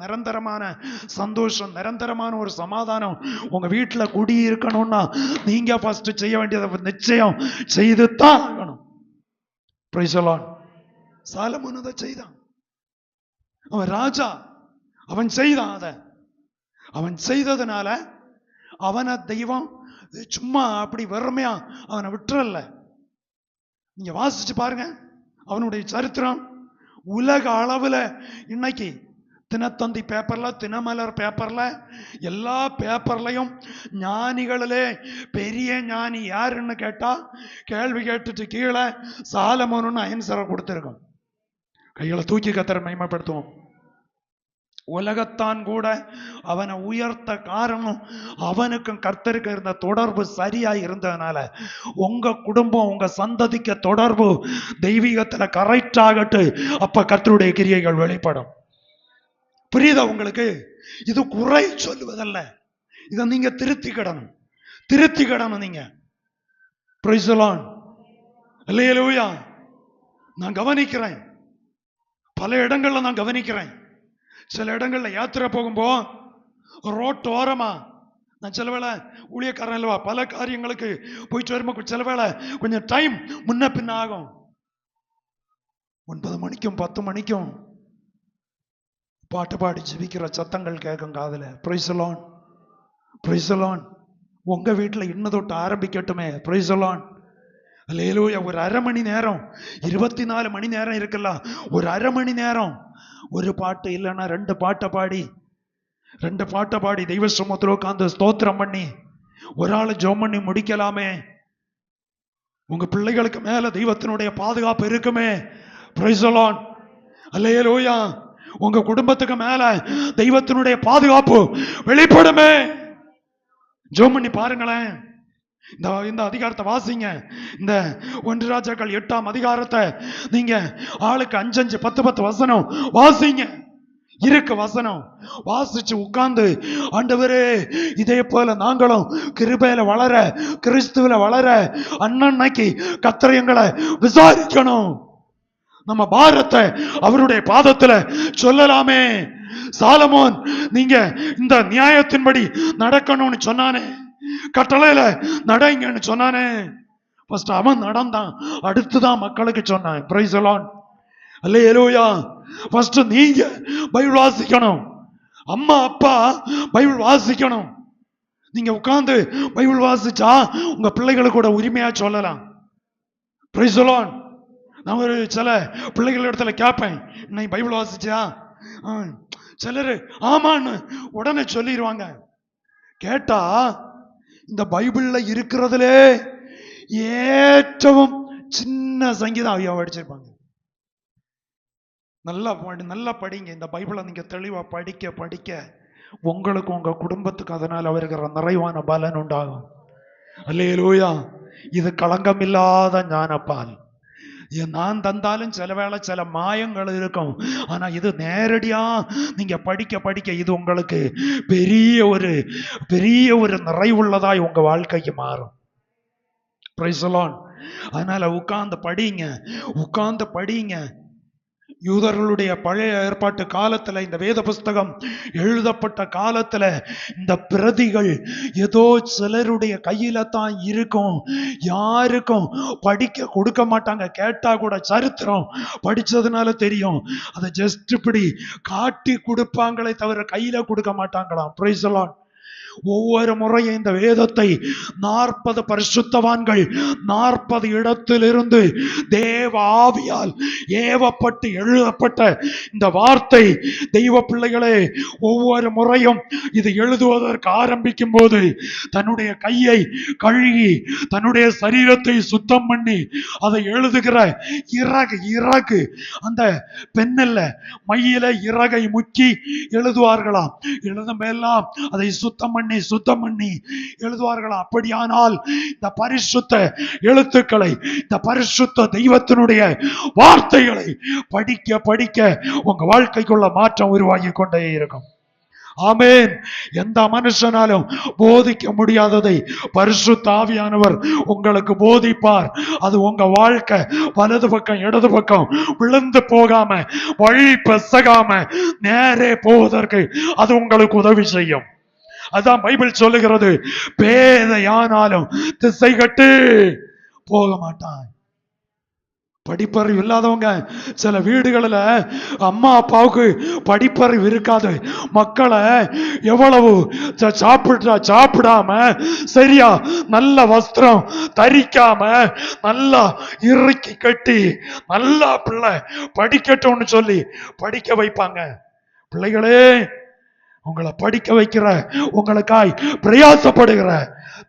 நிரந்தரமான சந்தோஷம், நிரந்தரமான ஒரு சமாதானம் உங்க வீட்டுல குடி இருக்கணும்னா நீங்க ஃபர்ஸ்ட் செய்ய வேண்டியதை நிச்சயம் செய்துதான் ஆகணும். Price the Lord. சாலமோன் அதை செய்தான். அவன் ராஜா, அவன் செய்தான். அத அவன் செய்ததுனால அவனை தெய்வம் சும்மா அப்படி வெறுமையா அவனை விட்டுறல. நீங்க வாசிச்சு பாருங்க அவனுடைய சரித்திரம். உலக அளவுல இன்னைக்கு தினத்தந்தி பேப்பர்ல, தினமலர் பேப்பர்ல, எல்லா பேப்பர்லையும் ஞானிகளிலே பெரிய ஞானி யாருன்னு கேட்டா கேள்வி கேட்டுட்டு கீழே சாலமோன்னு ஆன்சரை கொடுத்திருக்கும். கைகளை தூக்கி கர்த்தரை மகிமைப்படுத்துவோம். உலகத்தான் கூட அவனை உயர்த்த காரணம் அவனுக்கும் கர்த்தருக்கு இருந்த தொடர்பு சரியா இருந்ததுனால உங்க குடும்பம், உங்க சந்ததிக்க தொடர்பு தெய்வீகத்துல கரெக்ட் ஆகட்டு. அப்ப கர்த்தருடைய கிரியைகள் வெளிப்படும். புரியுதா உங்களுக்கு? இது குறை சொல்லுவதல்ல, இதை நீங்க திருத்திக்கிடணும் நீங்க. Praise the Lord. அல்லேலூயா. நான் கவனிக்கிறேன், பல இடங்கள்ல நான் கவனிக்கிறேன். சில இடங்கள்ல யாத்திரை போகும்போ ரோட்டோரமா நான் சில வேளை ஊழியக்காரன் இல்லவா, பல காரியங்களுக்கு போயிட்டு வரும்போது சில வேளை கொஞ்சம் டைம் முன்ன பின்ன ஆகும். 9 மணிக்கும் 10 மணிக்கும் பாட்டு பாடி ஜெபிக்கிற சத்தங்கள் கேட்கும் காதுல. Price the Lord, price the Lord. உங்க வீட்டுல இன்னும் தொட்டு ஆரம்பிக்கட்டுமே. பிரைஸ் தி லார்ட், அல்லேலூயா. ஒரு அரை மணி நேரம், 24 மணி நேரம் இருக்குல்ல, ஒரு அரை மணி நேரம் ஒரு பாட்டு இல்லைன்னா 2 பாட்டை பாடி தெய்வ சமூகத்தில் உட்கார்ந்து ஸ்தோத்திரம் பண்ணி ஒரு ஆள் ஜெபம் பண்ணி முடிக்கலாமே. உங்க பிள்ளைகளுக்கு மேல தெய்வத்தினுடைய பாதுகாப்பு இருக்குமே. பிரைஸ் தி லார்ட், அல்லேலூயா. உங்க குடும்பத்துக்கு மேல தெய்வத்தினுடைய பாதுகாப்பு வெளிப்படுமே. ஜெபம் பண்ணி பாருங்களேன். இந்த அதிகாரத்தை வாசிங்க. இந்த 1 ராஜாக்கள் 8ஆம் அதிகாரத்தை நீங்க ஆளுக்கு 5 10 வசனம் வாசிங்க. இருக்கு வசனம் வாசிச்சு உட்கார்ந்து, ஆண்டவரே இதே போல நாங்களும் கிருபையில வளர, கிறிஸ்துவில வளர அன்னன்னைக்கு கர்த்தர் எங்களை விசாரிக்கணும். நம்ம பாரத்தை அவருடைய பாதத்துல சொல்லலாமே. சாலமோன் நீங்க இந்த நியாயத்தின்படி நடக்கணும்னு சொன்னானே, கட்டளையில நடங்கன்னு சொன்னானே. ஃபர்ஸ்ட் அவன் நடந்தான், அடுத்துதான் மக்களுக்கு சொன்னான். Price the Lord, hallelujah. First நீங்க பைபிள் வாசிக்கணும், அம்மா அப்பா பைபிள் வாசிக்கணும். நீங்க உட்கார்ந்து பைபிள் வாசிச்சா உங்க பிள்ளைகளுக்கு கூட உரிமையா சொல்லலாம். Price the Lord. நான் ஒரு சில பிள்ளைகள் இடத்துல கேட்பேன், இன்னைக்கு பைபிள் வாசிச்சா? சிலரு ஆமான்னு உடனே சொல்லிடுவாங்க. கேட்டா இந்த பைபிள்ல இருக்கிறதுலே ஏற்றவும் சின்ன சங்கீதம் ஐயா படிச்சிருப்பாங்க. நல்லா படிங்க. இந்த பைபிளை நீங்க தெளிவா படிக்க உங்களுக்கு உங்க குடும்பத்துக்கு அதனால வருகிற நிறைவான பலன் உண்டாகும். அல்லேலூயா. இது களங்கம் இல்லாத ஞானப்பால். நான் தந்தாலும் சில வேளை சில மாயங்கள் இருக்கும். ஆனா இது நேரடியா நீங்க படிக்க இது உங்களுக்கு பெரிய ஒரு நிறைவுள்ளதாய் உங்க வாழ்க்கைக்கு மாறும். Price the Lord. அதனால உட்கார்ந்து படிங்க. யூதர்களுடைய பழைய ஏற்பாட்டு காலத்துல, இந்த வேத புஸ்தகம் எழுதப்பட்ட காலத்துல இந்த பிரதிகள் ஏதோ சிலருடைய கையில தான் இருக்கும், யாருக்கும் படிக்க கொடுக்க மாட்டாங்க. கேட்டா கூட சரித்திரம் படிச்சதுனால தெரியும், அதை ஜஸ்ட் இப்படி காட்டி கொடுப்பாங்களே தவிர கையில கொடுக்க மாட்டாங்களாம். Praise the lord. ஒவ்வொரு முறையும் இந்த வேதத்தை 40 பரிசுத்தவான்கள் 40 இடத்திலிருந்து தேவ ஆவியால் ஏவப்பட்டு எழுதப்பட்ட இந்த வார்த்தை, தெய்வ பிள்ளைகளே, ஒவ்வொரு முறையும் இது எழுதுவதற்கு ஆரம்பிக்கும் போது தன்னுடைய கையை கழுகி தன்னுடைய சரீரத்தை சுத்தம் பண்ணி அதை எழுதுகிற இறகு அந்த பெண்ணில் மையில இறகை முக்கி எழுதுவார்களாம். எழுதும் எல்லாம் அதை சுத்தம் பண்ணி எழுதுவார்களாம். அப்படியானால் இந்த பரிசுத்த எழுத்துக்களை, இந்த பரிசுத்த தெய்வத்தினுடைய வார்த்தைகளை படிக்க உங்க வாழ்க்கைக்குள்ள மாற்றம் உருவாகி கொண்டே இருக்கும். ஆமென். எந்த மனுஷனாலும் போதிக்க முடியாததை பரிசுத்த ஆவியானவர் உங்களுக்கு போதிப்பார். அது உங்க வாழ்க்கை வலது பக்கம் இடது பக்கம் விழுந்து போகாம, வழி பெசகாம நேரே போவதற்கு அது உங்களுக்கு உதவி செய்யும். அதான் பைபிள் சொல்லுகிறது, பேதையானாலும் திசை கட்டு போக மாட்டான். படிப்பறிவு இல்லாதவங்க சில வீடுகளில் அம்மா அப்பாவுக்கு படிப்பறிவு இருக்காது. மக்களை எவ்வளவு சாப்பிடாம சரியா நல்ல வஸ்திரம் தரிக்காம நல்லா இறுக்கி கட்டி நல்லா பிள்ளை படிக்கட்டும்னு சொல்லி படிக்க வைப்பாங்க. பிள்ளைகளே, உங்களை படிக்க வைக்கிற, உங்களுக்காய் பிரயாசப்படுகிற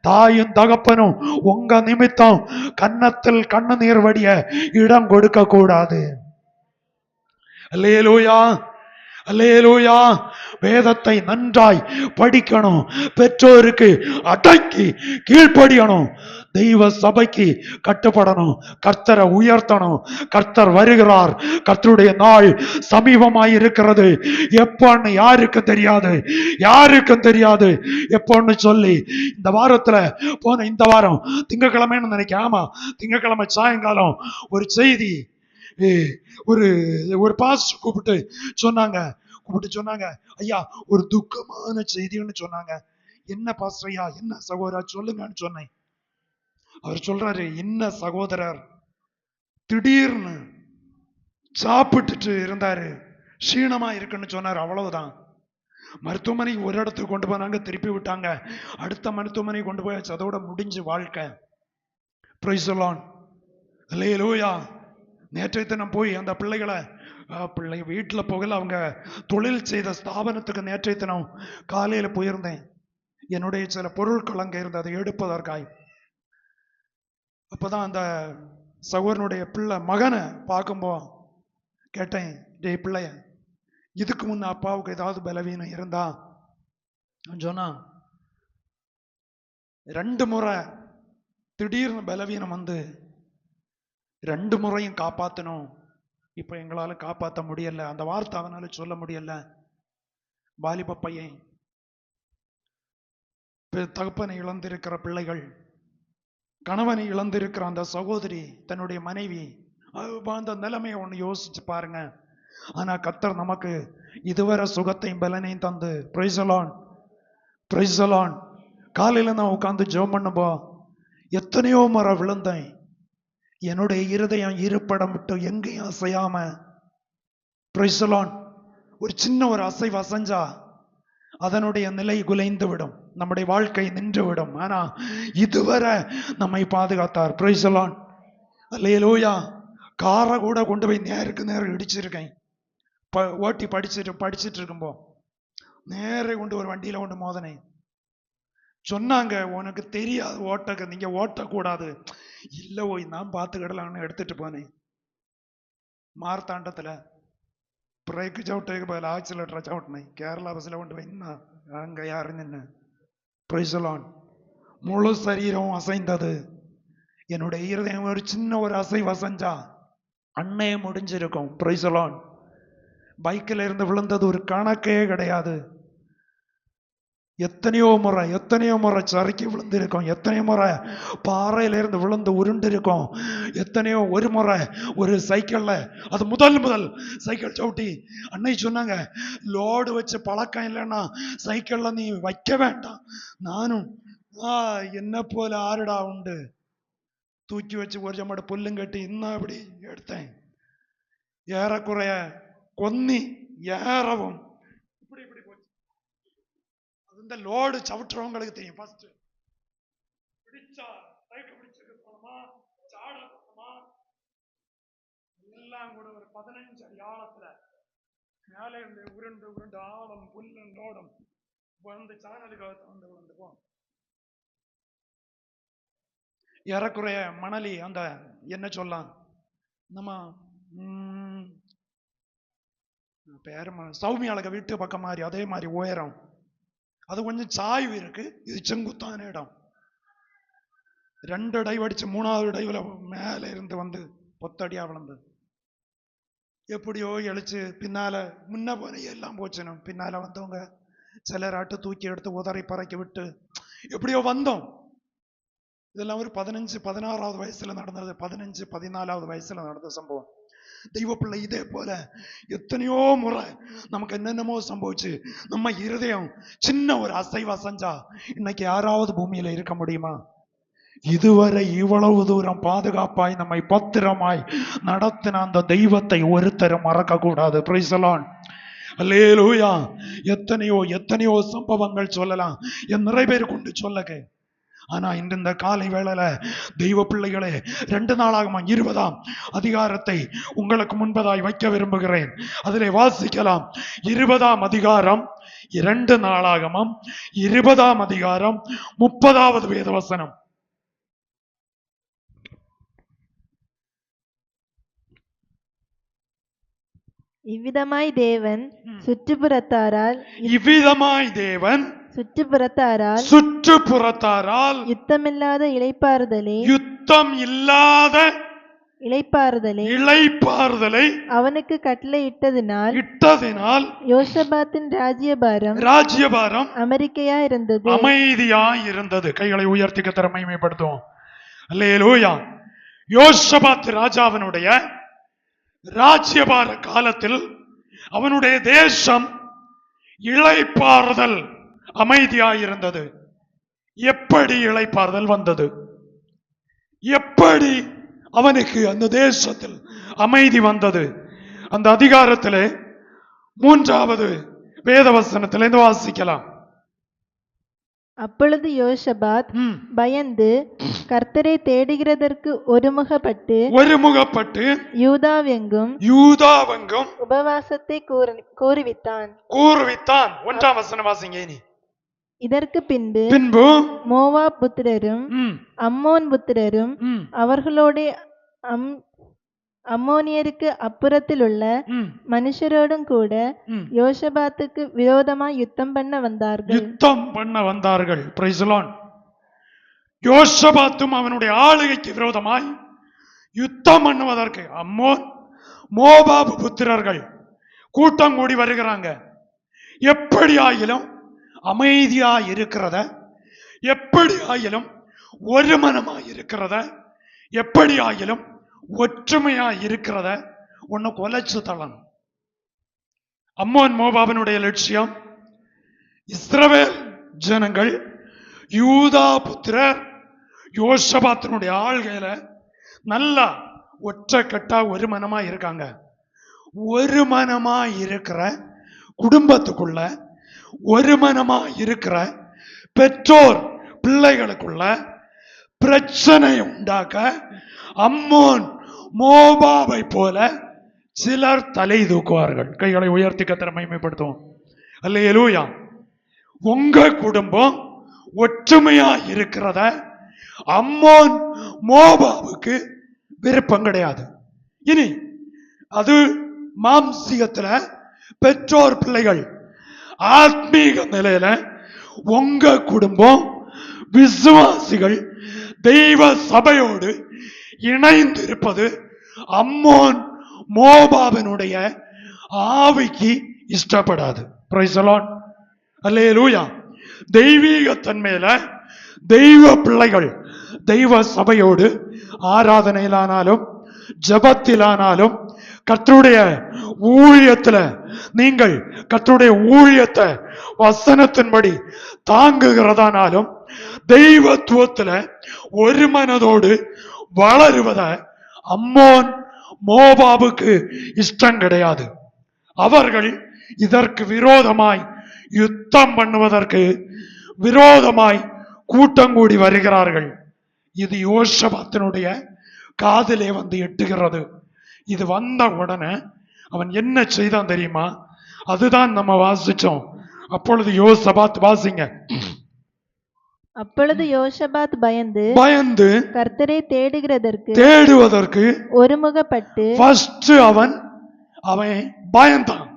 தாயும் தகப்பனும் உங்க நிமித்தம் கன்னத்தில் கண்ணீர் வடிய இடம் கொடுக்க கூடாது. அல்லேலூயா, அல்லேலூயா. வேதத்தை நன்றாய் படிக்கணும். பெற்றோருக்கு அடக்கி கீழ்ப்படியணும். தெய்வ சபைக்கு கட்டுப்படணும். கர்த்தரை உயர்த்தணும். கர்த்தர் வருகிறார். கர்த்தருடைய நாள் சமீபமாய் இருக்கிறது. எப்பன்னு யாருக்கும் தெரியாது. எப்பன்னு சொல்லி இந்த வாரத்துல போன, இந்த வாரம் திங்கக்கிழமைன்னு நினைக்கிறேன். ஆமா, திங்கக்கிழமை சாயங்காலம் ஒரு செய்தி, ஒரு பாஸ்டர் கூப்பிட்டு சொன்னாங்க, ஐயா ஒரு துக்கமான செய்தின்னு சொன்னாங்க. என்ன பாஸ்ரையா, என்ன சகோதரா சொல்லுங்கன்னு சொன்னேன். அவர் சொல்றாரு, என்ன சகோதரர் திடீர்னு சாப்பிட்டுட்டு இருந்தாரு, க்ஷீணமா இருக்குன்னு சொன்னார். அவ்வளவுதான். மருத்துவமனைக்கு ஒரு இடத்துக்கு கொண்டு போனாங்க, திருப்பி விட்டாங்க. அடுத்த மருத்துவமனை கொண்டு போயாச்சு. அதோட முடிஞ்சு வாழ்க்கை. Praise the Lord. அல்லேலூயா. நேற்றைய தினம் போய் அந்த பிள்ளை வீட்டில் போகல, அவங்க தொழில் செய்த ஸ்தாபனத்துக்கு நேற்றைய தினம் காலையில போயிருந்தேன். என்னுடைய சில பொருட்கள் அங்கே இருந்து அதை எடுப்பதற்காய். அப்பதான் அந்த சகோதரனுடைய மகனை பார்க்கும்போ கேட்டேன், டே பிள்ளைய, இதுக்கு முன்ன அப்பாவுக்கு ஏதாவது பலவீனம் இருந்தா? சொன்னா, 2 முறை திடீர்னு பலவீனம் வந்து 2 முறையும் காப்பாற்றணும். இப்ப எங்களால காப்பாற்ற முடியல. அந்த வார்த்தை அவனால சொல்ல முடியல. வாலிப பையன், தகப்பனை இழந்திருக்கிற பிள்ளைகள், கணவனை இழந்திருக்கிற அந்த சகோதரி, தன்னுடைய மனைவி, அந்த நிலைமையை ஒண்ணு யோசிச்சு பாருங்க. ஆனா கர்த்தர் நமக்கு இதுவரை சுகத்தையும் பலனையும் தந்து, price the Lord, price the Lord. காலையில நான் உட்கார்ந்து ஜெபம் பண்ணும்போ எத்தனையோ முறை விழுந்தேன். என்னுடைய இருதயம் இருப்படம் விட்டு எங்கேயும் அசையாம, பிரைஸ் தி லார்ட், ஒரு சின்ன ஒரு அசைவு அசைஞ்சா அதனுடைய நிலை குலைந்து விடும், நம்முடைய வாழ்க்கை நின்று விடும். ஆனா இதுவரை நம்மை பாதுகாத்தார். Praise the Lord. அல்லேலூயா. காரை கூட கொண்டு போய் நேருக்கு நேரம் இடிச்சிருக்கேன். ஓட்டி படிச்சுட்டு இருக்கும்போ நேரே கொண்டு ஒரு வண்டியில கொண்டு மோதனேன். சொன்னாங்க, உனக்கு தெரியாது ஓட்டக்க, நீங்க ஓட்டக்கூடாது. இல்ல ஓய், நான் பார்த்துக்கிடலாம்னு எடுத்துட்டு போனேன். மார்த்தாண்டத்துல பிரேக்கு சவுட்டுக்கு பதில் ஆக்சிலேட்டரை சவுட்டினேன். கேரளா பஸ்ல கொண்டு போய் அங்க யாரு நின்று. Price the Lord. முழு சரீரம் அசைந்தது. என்னுடைய இருதயம் ஒரு சின்ன ஒரு அசைவு அசைஞ்சா அன்னையே முடிஞ்சிருக்கும். Price the Lord. பைக்கில் இருந்து விழுந்தது ஒரு கணக்கே கிடையாது. எத்தனையோ முறை சறுக்கி விழுந்திருக்கோம். எத்தனையோ முறை பாறையில இருந்து விழுந்து உருண்டு இருக்கோம். எத்தனையோ ஒரு முறை ஒரு சைக்கிள்ல, அது முதல் சைக்கிள் சவுட்டி அன்னை சொன்னாங்க, லோடு வச்சு பழக்கம் இல்லைன்னா சைக்கிள்ல நீ வைக்க வேண்டாம். நானும் என்ன போல ஆறுடா உண்டு, தூக்கி வச்சு ஒரு ஜமாட புல்லும் கட்டி இன்னும் அப்படி எடுத்தேன். ஏறக்குறைய கொன்னி ஏறவும் இப்படி போச்சு. அது இந்த லோடு சவுட்டுறவங்களுக்கு தெரியும். ஃபர்ஸ்ட் பிடிச்சா சைக்கிள் பிடிச்சிட்டு போனோமா, சாட போனோமா, எல்லாம் கூட ஒரு 15 அடி ஆழத்துல மேலே இருந்து உருண்டு ஆழம் புல்லும் லோடும் வந்து சாணலுக்காக வந்து விழுந்துப்போம். ஏறக்குறைய மணலி, அந்த என்ன சொல்லலாம், நம்ம பேரு சௌமியாளுக்கு வீட்டு பக்கம் மாதிரி, அதே மாதிரி உயரம். அது கொஞ்சம் சாய்வு இருக்கு. இது செங்குத்தான இடம். 2 டைவ் அடிச்சு 3வது டைவ்ல மேல இருந்து வந்து 10 அடியா விழுந்து எப்படியோ எழுச்சு பின்னால முன்ன போன எல்லாம் போச்சுனும். பின்னால வந்தவங்க சிலராட்டு தூக்கி எடுத்து உதறி பறக்கி விட்டு எப்படியோ வந்தோம். இதெல்லாம் ஒரு 15-16வது வயசுல நடந்தது. 15-14வது வயசுல நடந்த சம்பவம். தெய்வ பிள்ளை, இதே போல எத்தனையோ முறை நமக்கு என்னென்னமோ சம்பவிச்சு நம்ம இருதயம் சின்ன ஒரு அசைவு அசைஞ்சா இன்னைக்கு யாராவது பூமியில இருக்க முடியுமா? இதுவரை இவ்வளவு தூரம் பாதுகாப்பாய் நம்மை பத்திரமாய் நடத்தின அந்த தெய்வத்தை ஒருத்தரும் மறக்க கூடாது. Praise the Lord. அல்லேலூயா. எத்தனையோ சம்பவங்கள் சொல்லலாம், என் நிறைவேறு கொண்டு சொல்லக. ஆனா இந்த காலை வேளையில தெய்வ பிள்ளைகளே, 2 நாளாகமம் 20ஆம் அதிகாரத்தை உங்களுக்கு முன்பதாய் வைக்க விரும்புகிறேன். அதிலே வாசிக்கலாம். 20ஆம் அதிகாரம் 2 நாளாகமம் 20ஆம் அதிகாரம் 30வது வேதவசனம். இவ்விதமாய் தேவன் சுற்றுப்புறத்தாரால் யுத்தம் இல்லாத இளைப்பாறுதலை அவனுக்கு கட்டளையிட்டதினால் யோசபாத்தின் ராஜ்யபாரம் அமைதியா இருந்தது. கைகளை உயர்த்தி கர்த்தரை மகிமைப்படுத்துவோம். அல்லேலூயா. யோசபாத் ராஜாவினுடைய ராஜ்யபார காலத்தில் அவனுடைய தேசம் இளைப்பாறுதல் அமைதியாயிருந்தது. எப்படி இளைப்பாறுதல் வந்தது? எப்படி அவனுக்கு அந்த தேசத்தில் அமைதி வந்தது? அந்த அதிகாரத்திலே 3வது வேதவசனத்திலிருந்து வாசிக்கலாம். அப்பொழுது யோசபாத் பயந்து கர்த்தரை தேடுகிறதற்கு ஒருமுகப்பட்டு யூதாவெங்கும் உபவாசத்தை கூறுவித்தான். 1ஆம் வசனம் வாசிங்க. இனி இதற்கு பின்பு மோவாப் புத்திரரும் அம்மோன் புத்திரரும் அவர்களோட அம்மோனியருக்கு அப்புறத்தில் உள்ள மனுஷரோடும் கூட யோசபாத்துக்கு விரோதமாய் யுத்தம் பண்ண வந்தார்கள். Price the Lord. யோசபாத்தும் அவனுடைய ஆளுகைக்கு விரோதமாய் யுத்தம் பண்ணுவதற்கு அம்மோன் மோவாப் புத்திரர்கள் கூட்டம் கூடி வருகிறாங்க. எப்படி ஆயிலும் அமைதியா இருக்கிறத, எப்படி ஆயிலும் ஒரு மனமாய் இருக்கிறத, எப்படி ஆயிலும் ஒற்றுமையா இருக்கிறத ஒன்னு கொலைச்சு தள்ளணும். அம்மோன் மோவாபினுடைய லட்சியம் இஸ்ரவேல் ஜனங்கள் யூதா புத்திரர் யோசபாத்தினுடைய ஆள்கையில நல்லா ஒற்றை கட்டா ஒரு மனமா இருக்காங்க. ஒரு மனமா இருக்கிற குடும்பத்துக்குள்ள, ஒரு மனமா இருக்கிற பெற்றோர் பிள்ளைகளுக்குள்ள பிரச்சனை உண்டாக்க அம்மோன் மோவாபை போல சிலர் தலை தூக்குவார்கள். கைகளை உயர்த்தி கர்த்தரை மகிமைப்படுத்துவோம். அல்லேலூயா. உங்க குடும்பம் ஒற்றுமையா இருக்கிறத அம்மோன் மோவாபுக்கு விருப்பம் கிடையாது. இனி அது மாம்சீகத்துல பெற்றோர் பிள்ளைகள், ஆத்மீக நிலையில உங்க குடும்பம் விசுவாசிகள் தெய்வ சபையோடு இணைந்து இருப்பது அம்மோன் மோவாபினுடைய ஆவிக்கு இஷ்டப்படாது. Price the Lord. அல்லேலூயா. தெய்வீக தன்மையில தெய்வ பிள்ளைகள் தெய்வ சபையோடு ஆராதனையிலானாலும் ஜபத்திலானாலும் கர்த்தருடைய ஊழியத்துல நீங்கள் கர்த்தருடைய ஊழியத்தை வசனத்தின்படி தாங்குகிறதானாலும் தெய்வத்துவத்துல ஒரு மனதோடு வளருவத அம்மோன் மோவாபுக்கு இஷ்டம் கிடையாது. அவர்கள் இதற்கு விரோதமாய் யுத்தம் பண்ணுவதற்கு விரோதமாய் கூட்டம் கூடி வருகிறார்கள். இது யோசபாத்தினுடைய காதிலே வந்து எட்டுகிறது. இது வந்த உடனே அவன் என்ன செய்தான் தெரியுமா? அதுதான் நம்ம வாசிச்சோம். அப்பொழுது யோசபாத், வாசிங்க. அப்பொழுது யோசபாத் பயந்து கர்த்தரை தேடுவதற்கு ஒருமுகப்பட்டு ஃபர்ஸ்ட் அவன் பயந்தான்.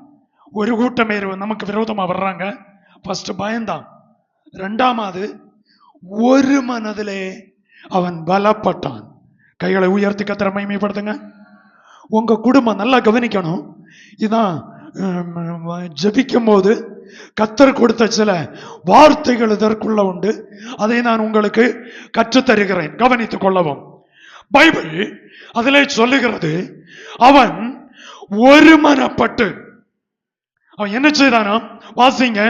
ஒரு கூட்டம் நமக்கு விரோதமா வர்றாங்க. ஃபர்ஸ்ட் பயந்தான். இரண்டாவது ஒரு மனதிலே அவன் பலப்பட்டான். கைகளை உயர்த்தி கர்த்தரை மகிமைப்படுத்துங்க. உங்க குடும்பம் நல்லா கவனிக்கணும். இதான் ஜெபிக்கும் போது கர்த்தர் கொடுத்த சில வார்த்தைகள் இதற்குள்ள உண்டு. அதை நான் உங்களுக்கு கற்றுத்தருகிறேன், கவனித்துக் கொள்ளவும். பைபிள் அதிலே சொல்லுகிறது, அவன் ஒருமனப்பட்டு அவன் என்ன செய்தானா? வாசிங்க.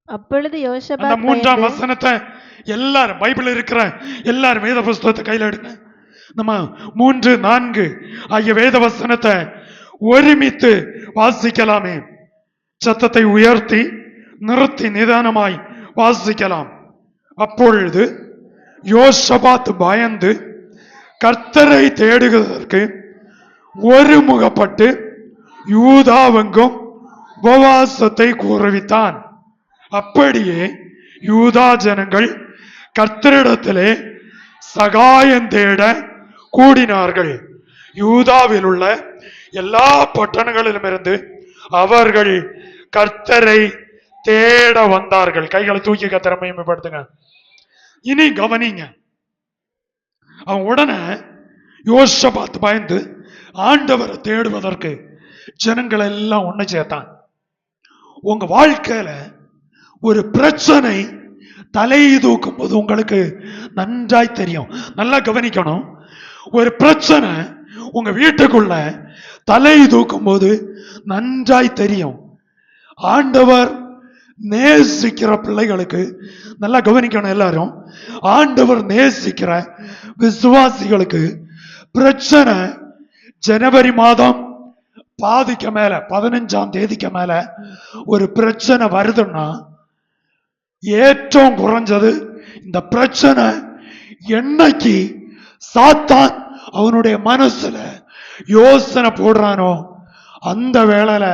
அப்பொழுது யோசபாத், 3ஆம் வசனத்தை எல்லாரும் பைபிள் இருக்கிற எல்லாரும் வேத புஸ்தகத்தை கையில் எடுங்க. நம்ம 3, 4 ஆகிய வேத வசனத்தை ஒருமித்து வாசிக்கலாமே. சத்தத்தை உயர்த்தி நிறுத்தி நிதானமாய் வாசிக்கலாம். அப்பொழுது யோசபாத் பயந்து கர்த்தரை தேடுவதற்கு ஒருமுகப்பட்டு யூதாவெங்கும் உபவாசத்தை கூறுவித்தான். அப்படியே யூதா ஜனங்கள் கர்த்தரிடத்திலே சகாயம் தேட கூடினார்கள். யூதாவில் உள்ள எல்லா பட்டணங்களிலும் இருந்து அவர்கள் கர்த்தரை தேட வந்தார்கள். கைகளை தூக்கி கர்த்தரை மகிமைப்படுத்துங்க. இனி கவனிங்க. அவன் உடனே யோசபாத் பயந்து ஆண்டவரை தேடுவதற்கு ஜனங்கள் எல்லாம் ஒண்ணு சேர்த்தான். உங்க வாழ்க்கையில ஒரு பிரச்சனை தலை தூக்கும் போது உங்களுக்கு நன்றாய் தெரியும். நல்லா கவனிக்கணும். ஒரு பிரச்சனை உங்க வீட்டுக்குள்ள தலை தூக்கும் போது நன்றாய் தெரியும். ஆண்டவர் நேசிக்கிற பிள்ளைகளுக்கு, நல்லா கவனிக்கணும் எல்லாரும், ஆண்டவர் நேசிக்கிற விசுவாசிகளுக்கு பிரச்சனை ஜனவரி மாதம் பாதிக்கு மேல 15ஆம் தேதிக்கு மேல ஒரு பிரச்சனை வருதுன்னா ஏற்றம் குறைஞ்சது இந்த பிரச்சனை என்னைக்கு சாத்தான் அவனுடைய மனசுல யோசனை போடுறானோ அந்த வேளையில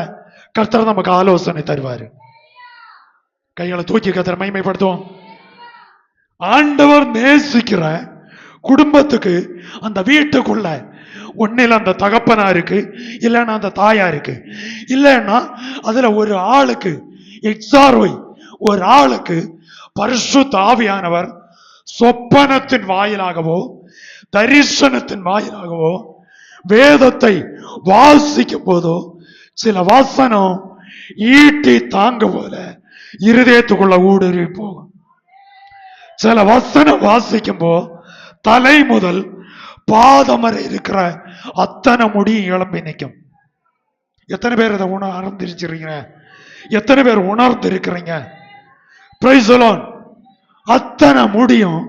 கர்த்தர் நமக்கு ஆலோசனை தருவாரு. கைகளை தூக்கி கர்த்தரை மகிமைப்படுத்துவோம். ஆண்டவர் நேசிக்கிற குடும்பத்துக்கு, அந்த வீட்டுக்குள்ள ஒன்னில அந்த தகப்பனா இருக்கு, இல்லைன்னா அந்த தாயா இருக்கு, இல்லைன்னா அதுல ஒரு ஆளுக்கு எக்ஸார்வை, ஒரு ஆளுக்கு பரிசுத்த ஆவியானவர் சொப்பனத்தின் வாயிலாகவோ தரிசனத்தின் வாயிலாகவோ வேதத்தை வாசிக்கும் போதோ சில வசனம் ஈட்டி தாங்க போல இருதயத்துக்குள்ள ஊடுருவி போகும். சில வசனம் வாசிக்கும் போ தலை முதல் பாதமரை இருக்கிற அத்தனை முடியும் எழும்பி நிற்கும். எத்தனை பேர் இதை உணர்ந்திருக்கிறீங்க? எத்தனை பேர் உணர்ந்து இருக்கிறீங்க? Price the Lord. அத்தனை முடியும்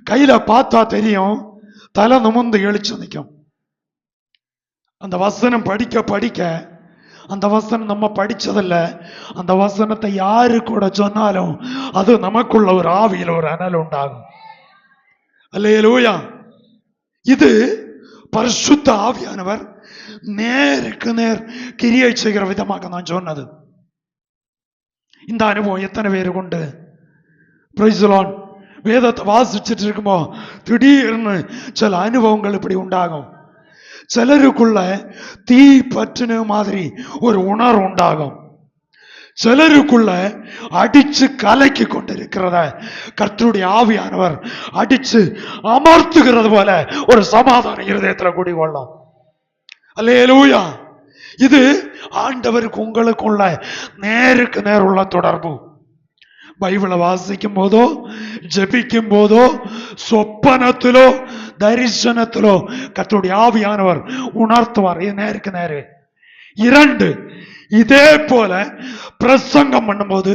கையில பார்த்தா தெரியும், தலை நிமிர்ந்து எழுச்சி நிற்கும். அந்த வசனம் படிக்க படிக்க, அந்த வசனம் நம்ம படிச்சதில்ல, அந்த வசனத்தை யாரு கூட சொன்னாலும் அது நமக்குள்ள ஒரு ஆவியில் ஒரு அனல் உண்டாகும். அல்லேலூயா. இது பரிசுத்த ஆவியானவர் நேருக்கு நேர் கிரியை செய்கிற விதமாக நான் சொன்னது. இந்த அனுபவம் எத்தனை பேரு கொண்டு? Price the Lord. வேதத்தை வாசிச்சுட்டு இருக்குமோ திடீர்னு சில அனுபவங்கள் இப்படி உண்டாகும். சிலருக்குள்ள தீ பற்றின மாதிரி ஒரு உணர்வு உண்டாகும். சிலருக்குள்ள அடிச்சு கலக்கி கொண்டிருக்கிறத கர்த்தருடைய ஆவியானவர் அடிச்சு அமர்த்துகிறது போல ஒரு சமாதான இருதயத்துல குடிகொள்ளும். அல்லேலூயா. இது ஆண்டவருக்கு உங்களுக்குள்ள நேருக்கு நேர் உள்ள தொடர்பு. பைபிளை வாசிக்கும் போதோ ஜெபிக்கும் போதோ சொப்பனத்திலோ தரிசனத்திலோ கர்த்தருடைய ஆவியானவர் உணர்த்துவார். இது நேருக்கு நேரு. 2, இதே போல பிரசங்கம் பண்ணும்போது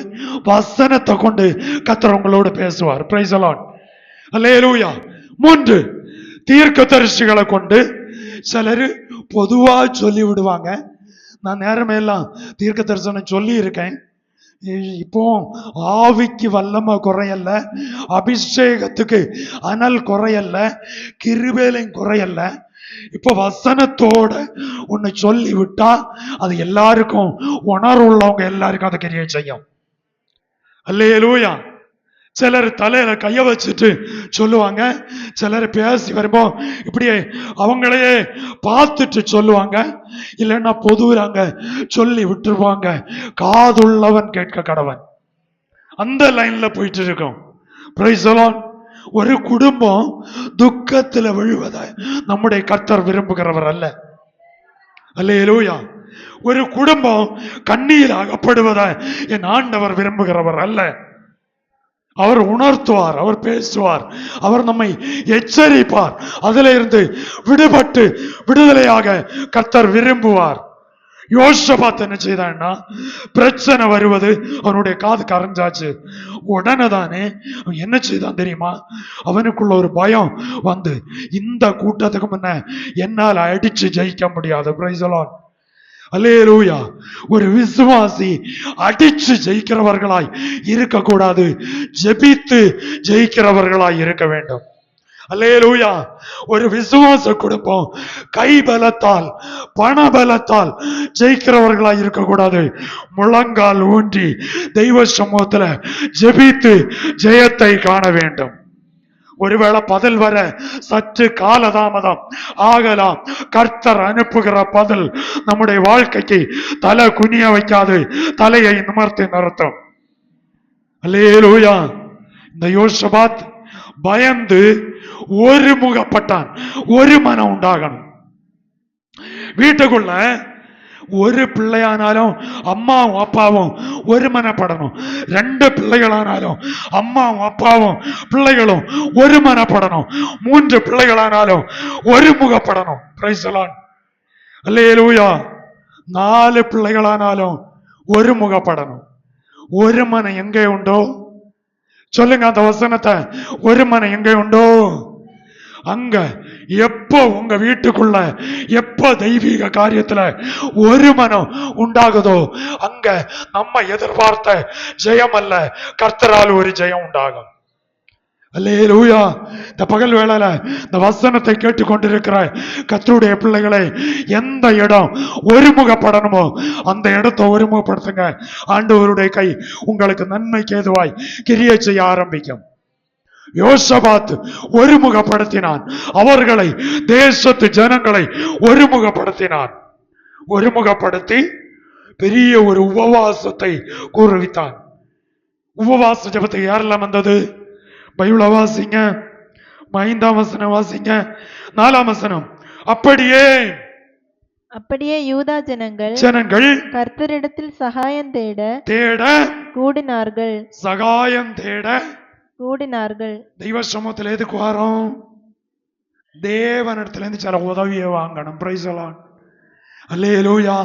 வசனத்தை கொண்டு கர்த்தர் உங்களோடு பேசுவார். Price the Lord. அல்லேலூயா. 3, தீர்க்கதரிசிகளை கொண்டு சிலர் பொதுவா சொல்லி விடுவாங்க. நான் நேரமே எல்லாம் தீர்க்க தரிசனம் சொல்லி இருக்கேன். இப்போ ஆவிக்கு வல்லம குறையல்ல, அபிஷேகத்துக்கு அனல் குறையல்ல, கிருபையிலும் குறையல்ல. இப்ப வசனத்தோட உன்னை சொல்லி விட்டா அது எல்லாருக்கும், உணர்வுள்ளவங்க எல்லாருக்கும் அதை கிரியை செய்யும். அல்லேலூயா. சிலர் தலையில கைய வச்சுட்டு சொல்லுவாங்க, சிலர் பேசி வரும்போ இப்படியே அவங்களையே பார்த்துட்டு சொல்லுவாங்க, இல்லைன்னா பொதுவாங்க சொல்லி விட்டுருவாங்க. காதுள்ளவன் கேட்க கடவன். அந்த லைன்ல போயிட்டு இருக்கோம். Price the Lord. ஒரு குடும்பம் துக்கத்துல விழுவத நம்முடைய கர்த்தர் விரும்புகிறவர் அல்ல. அல்லேலூயா. ஒரு குடும்பம் கண்ணீர் அகப்படுவத என் ஆண்டவர் விரும்புகிறவர் அல்ல. அவர் உணர்த்துவார், அவர் பேசுவார், அவர் நம்மை எச்சரிப்பார். அதில இருந்து விடுபட்டு விடுதலையாக கர்த்தர் விரும்புவார். யோசபாத் என்ன செய்தான்னா, பிரச்சனை வருவது அவனுடைய காது கரைஞ்சாச்சு. உடனே தானே அவன் என்ன செய்தான் தெரியுமா? அவனுக்குள்ள ஒரு பயம் வந்து, இந்த கூட்டத்துக்கு முன்ன என்னால் அடிச்சு ஜெயிக்க முடியாது. Praise the Lord. அல்லேலூயா. ஒரு விசுவாசி அடிச்சு ஜெயிக்கிறவர்களாய் இருக்கக்கூடாது, ஜெபித்து ஜெயிக்கிறவர்களாய் இருக்க வேண்டும். அல்லேலூயா. ஒரு விசுவாச குடும்பம் கை பலத்தால் பண பலத்தால் ஜெயிக்கிறவர்களாய் இருக்கக்கூடாது. முழங்கால் ஊன்றி தெய்வ சமூகத்துல ஜெபித்து ஜெயத்தை காண வேண்டும். ஒருவேளை பதில் வர சற்று காலதாமதம் ஆகலாம். கர்த்தர் அனுப்புகிற பதில் நம்முடைய வாழ்க்கைக்கு தலை குனிய வைக்காது, தலையை நிமிர்த்தி நிறுத்தும். அல்லேலூயா. இந்த யோசபாத் பயந்து ஒருமுகப்பட்டான். ஒரு மனம் உண்டாகணும் வீட்டுக்குள்ள. ஒரு பிள்ளையானாலும் அம்மாவும் அப்பாவும் ஒருமனப்படணும். 2 பிள்ளைகளானாலும் அம்மாவும் அப்பாவும் பிள்ளைகளும் ஒருமனப்படணும். 3 பிள்ளைகளானாலும் ஒருமுகப்படணும். Price the Lord. அல்லேலூயா. 4 பிள்ளைகளானாலும் ஒருமுகப்படணும். ஒரு மனம் எங்கே உண்டோ, சொல்லுங்க அந்த வசனத்தை, ஒரு மனம் எங்கே உண்டோ அங்க எப்போ உங்க வீட்டுக்குள்ள எப்போ தெய்வீக காரியத்துல ஒரு மனம் உண்டாகுதோ அங்க நம்ம எதிர்பார்த்த ஜெயம் அல்ல, கர்த்தரால் ஒரு ஜெயம் உண்டாகும். அல்லேலூயா. இந்த பகல் வேளையில இந்த வசனத்தை கேட்டுக்கொண்டிருக்கிற கர்த்தருடைய பிள்ளைகளை, எந்த இடம் ஒருமுகப்படணுமோ அந்த இடத்தை ஒருமுகப்படுத்துங்க. ஆண்டவருடைய கை உங்களுக்கு நன்மைக்கு ஏதுவாய் கிரியை செய்ய ஆரம்பிக்கும். யோசபாத் ஒருமுகப்படுத்தினான், அவர்களை, தேசத்து ஜனங்களை ஒருமுகப்படுத்தினான். ஒருமுகப்படுத்தி பெரிய ஒரு உபவாசத்தை கூறுவித்தான். உபவாச ஜபத்தை யாரெல்லாம் வந்தது? பைபிள வாசிங்க, 5ஆம் வசனம் வாசிங்க, 4ஆம் வசனம். அப்படியே யூதா ஜனங்கள் கர்த்தரிடத்தில் சகாயம் தேட கூடினார்கள். சகாயம் தேட கூடினார்கள். தெய்வ சமூகத்தில் எதுக்கு வரோம்? தேவனிடத்துல இருந்து சில உதவியை வாங்கணும். Praise the Lord. அல்லேலூயா.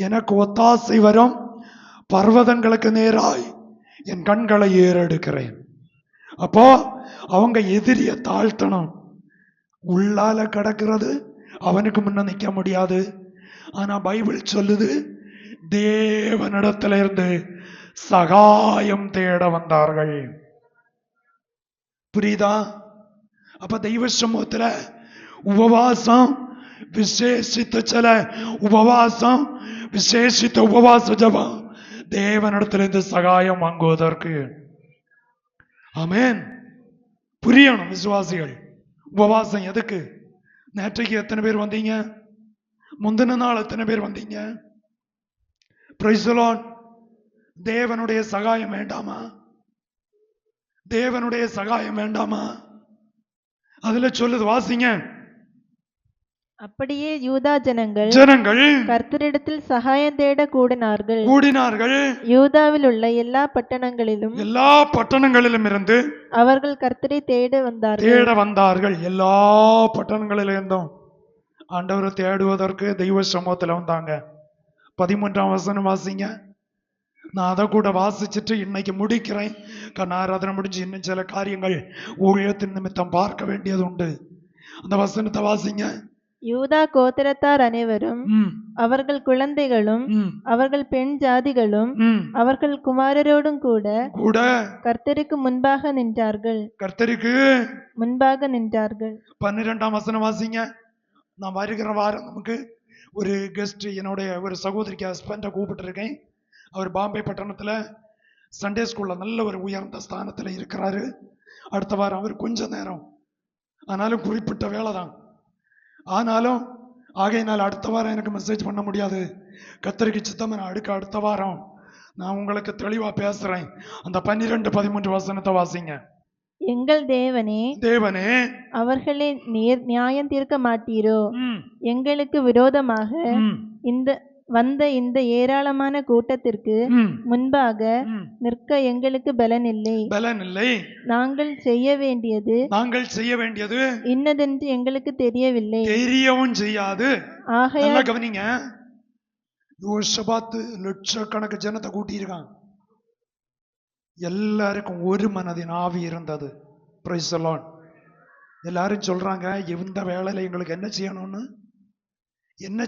எனக்கு ஒத்தாசை வரும் பர்வதங்களுக்கு நேராய் என் கண்களை ஏறெடுக்கிறேன். அப்போ அவங்க எதிரிய தாழ்த்தணும். உள்ளால கிடக்கிறது அவனுக்கு முன்ன நிக்க முடியாது. ஆனா பைபிள் சொல்லுது, தேவனிடத்துல இருந்து சகாயம் தேட வந்தார்கள். புரியுதா? அப்ப தெய்வ சமூகத்துல உபவாசம், விசேஷித்த சில உபவாசம், விசேஷித்த உபவாச ஜபம் தேவனிடத்திலிருந்து சகாயம் வாங்குவதற்கு. ஆமென். புரியணும் விசுவாசிகள். உபவாசம் எதுக்கு? நேற்றைக்கு எத்தனை பேர் வந்தீங்க? முந்தின நாள் எத்தனை பேர் வந்தீங்க? Price the Lord. தேவனுடைய சகாயம் வேண்டாமா? தேவனுடைய சகாயம் வேண்டாமா? அதுல சொல்லுது, வாசிங்க. அப்படியே யூதா ஜனங்கள் கர்த்தரிடத்தில் சகாயம் தேட கூடினார்கள். யூதாவில் உள்ள எல்லா பட்டணங்களிலும் இருந்து அவர்கள் கர்த்தரை தேட வந்தார்கள். எல்லா பட்டணங்களிலிருந்தும் ஆண்டவரை தேடுவதற்கு தெய்வ சமூகத்துல வந்தாங்க. 13ஆம் வசனம் வாசிங்க. நான் அதை கூட வாசிச்சுட்டு இன்னைக்கு முடிக்கிறேன். ஆராதனை முடிஞ்சு இன்னும் சில காரியங்கள் ஊழியத்தின் நிமித்தம் பார்க்க வேண்டியது உண்டு. அந்த வசனத்தை வாசிங்க. யூதா கோத்திரத்தார் அனைவரும், அவர்கள் குழந்தைகளும், அவர்கள் பெண் ஜாதிகளும், அவர்கள் குமாரரோடும் கூட கர்த்தருக்கு முன்பாக நின்றார்கள். 12ஆம் வசனம் வாசிங்க. நான் வருகிற வாரம் நமக்கு ஒரு கெஸ்ட், என்னுடைய ஒரு சகோதரிக்கு ஹஸ்பண்டை கூப்பிட்டு இருக்கேன். அவர் பாம்பே பட்டணத்துல சண்டே ஸ்கூல்ல நல்ல ஒரு உயர்ந்த ஸ்தானத்துல இருக்கிறாரு. அடுத்த வாரம் அவர் கொஞ்ச நேரம், ஆனாலும் குறிப்பிட்ட வேலை தான். ஆனாலும் ஆகையினால் அடுத்த வாரம் எனக்கு மெசேஜ் பண்ண முடியாது. கர்த்தருக்கு சித்தம் அடுத்த வாரம் நான் உங்களுக்கு தெளிவா பேசுறேன். அந்த 12-13 வசனத்தை வாசிங்க. எங்கள் தேவனே, அவர்களை நீர் நியாயம் தீர்க்க மாட்டீரோ? எங்களுக்கு விரோதமாக இந்த ஏராளமான கூட்டத்திற்கு முன்பாக நிற்க எங்களுக்கு பலன் இல்லை. நாங்கள் செய்ய வேண்டியது இன்னதென்று எங்களுக்கு தெரியவில்லை, தெரியவும் செய்யாது. ஆகையால் கவனிங்க, யோசபாத் லட்சக்கணக்கு ஜனத்தை கூட்டியிருக்கான். எல்லாருக்கும் ஒரு மனதின் ஆவி இருந்தது. Price the Lord. எல்லாரும் சொல்றாங்க, இந்த வேளையில எங்களுக்கு என்ன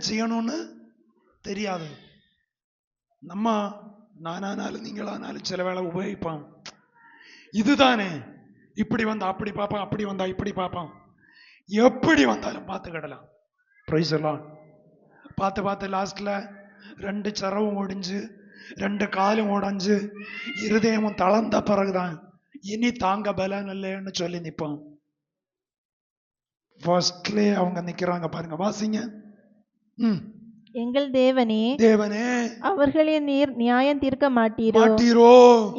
செய்யணும்னு தெரியாது. நம்ம நானானாலும் நீங்களானாலும் சில வேளை உபயோகிப்பான். இதுதானே, இப்படி வந்தா அப்படி பார்ப்பான், அப்படி வந்தா இப்படி பார்ப்பான். எப்படி வந்தாலும் பார்த்துக்கிடலாம். Price the Lord. பார்த்து லாஸ்ட்ல 2 சரவும் ஒடிஞ்சு 2 காலும் உடைஞ்சு இருதயமும் தளர்ந்த பிறகுதான் இனி தாங்க பலன் இல்லைன்னு சொல்லி நிற்பான். ஃபர்ஸ்ட்லே அவங்க நிக்கிறாங்க பாருங்க, வாசிங்க. எங்கள் தேவனே, அவர்களை நீர் நியாயம் தீர்க்க மாட்டீரோ?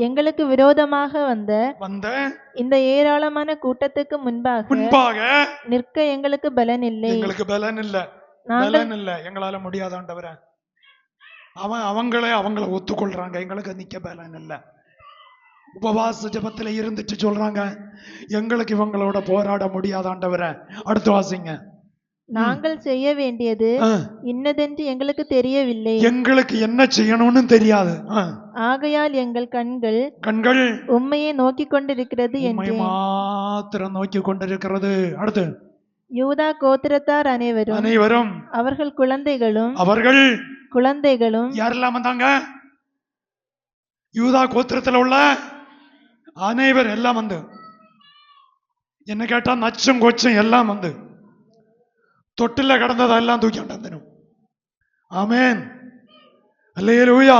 எங்களுக்கு விரோதமாக வந்த இந்த ஏராளமான கூட்டத்துக்கு முன்பாக நிற்க எங்களுக்கு பலன் இல்லை. எங்களால முடியாதாண்டவர. அவங்கள ஒத்துக்கொள்றாங்க, எங்களுக்கு நிக்க பலன் இல்லை. உபவாச ஜபத்துல இருந்துட்டு சொல்றாங்க, எங்களுக்கு இவங்களோட போராட முடியாதாண்டவர. அடுத்து வாசிங்க. நாங்கள் செய்ய வேண்டியது இன்னதென்று எங்களுக்கு தெரியவில்லை. எங்களுக்கு என்ன செய்யணும்னு தெரியாது. ஆகையால் எங்கள் கண்கள் உம்மையே நோக்கிக் கொண்டிருக்கிறது உம்மை என்று. மாத்திரம் நோக்கி கொண்டிருக்கிறது. அடுத்து யூதா கோத்திரத்தார் அனைவரும் அவர்கள் குழந்தைகளும் யாரெல்லாம் வந்தாங்க? யூதா கோத்திரத்தில் உள்ள அனைவர் எல்லாம் வந்து, என்ன கேட்டா நச்சும் கொச்சும் எல்லாம் வந்து தொட்டில கடந்ததெல்லாம் தூக்கி கொண்டு. ஆமென், அல்லேலூயா.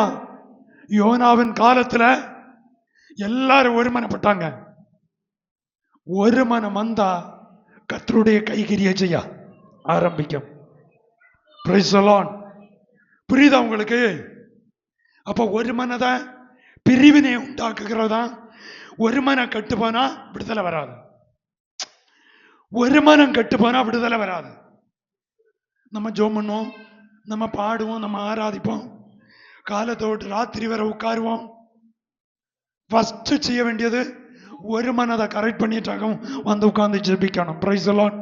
யோனாவின் காலத்துல எல்லாரும் ஒருமனப்பட்டாங்க. ஒரு மனம் வந்தா கர்த்தருடைய கைகிரிய செய்ய ஆரம்பிக்கும். Price the Lord. புரியுதா உங்களுக்கு? அப்ப ஒரு மனதை பிரிவினை உண்டாக்குகிறதா? ஒரு மனம் கெட்டு போனா விடுதலை வராது. ஒரு மனம் கெட்டு போனா விடுதலை வராது. நம்ம ஜெபம் பண்ணுவோம், நம்ம பாடுவோம், நம்ம ஆராதிப்போம், காலத்தோட்டு ராத்திரி வரை உட்காருவோம். ஃபர்ஸ்ட் செய்ய வேண்டியது ஒரு மனதை கரெக்ட் பண்ணிட்டாங்க வந்து உட்கார்ந்து ஜெபிக்கணும். Praise the Lord.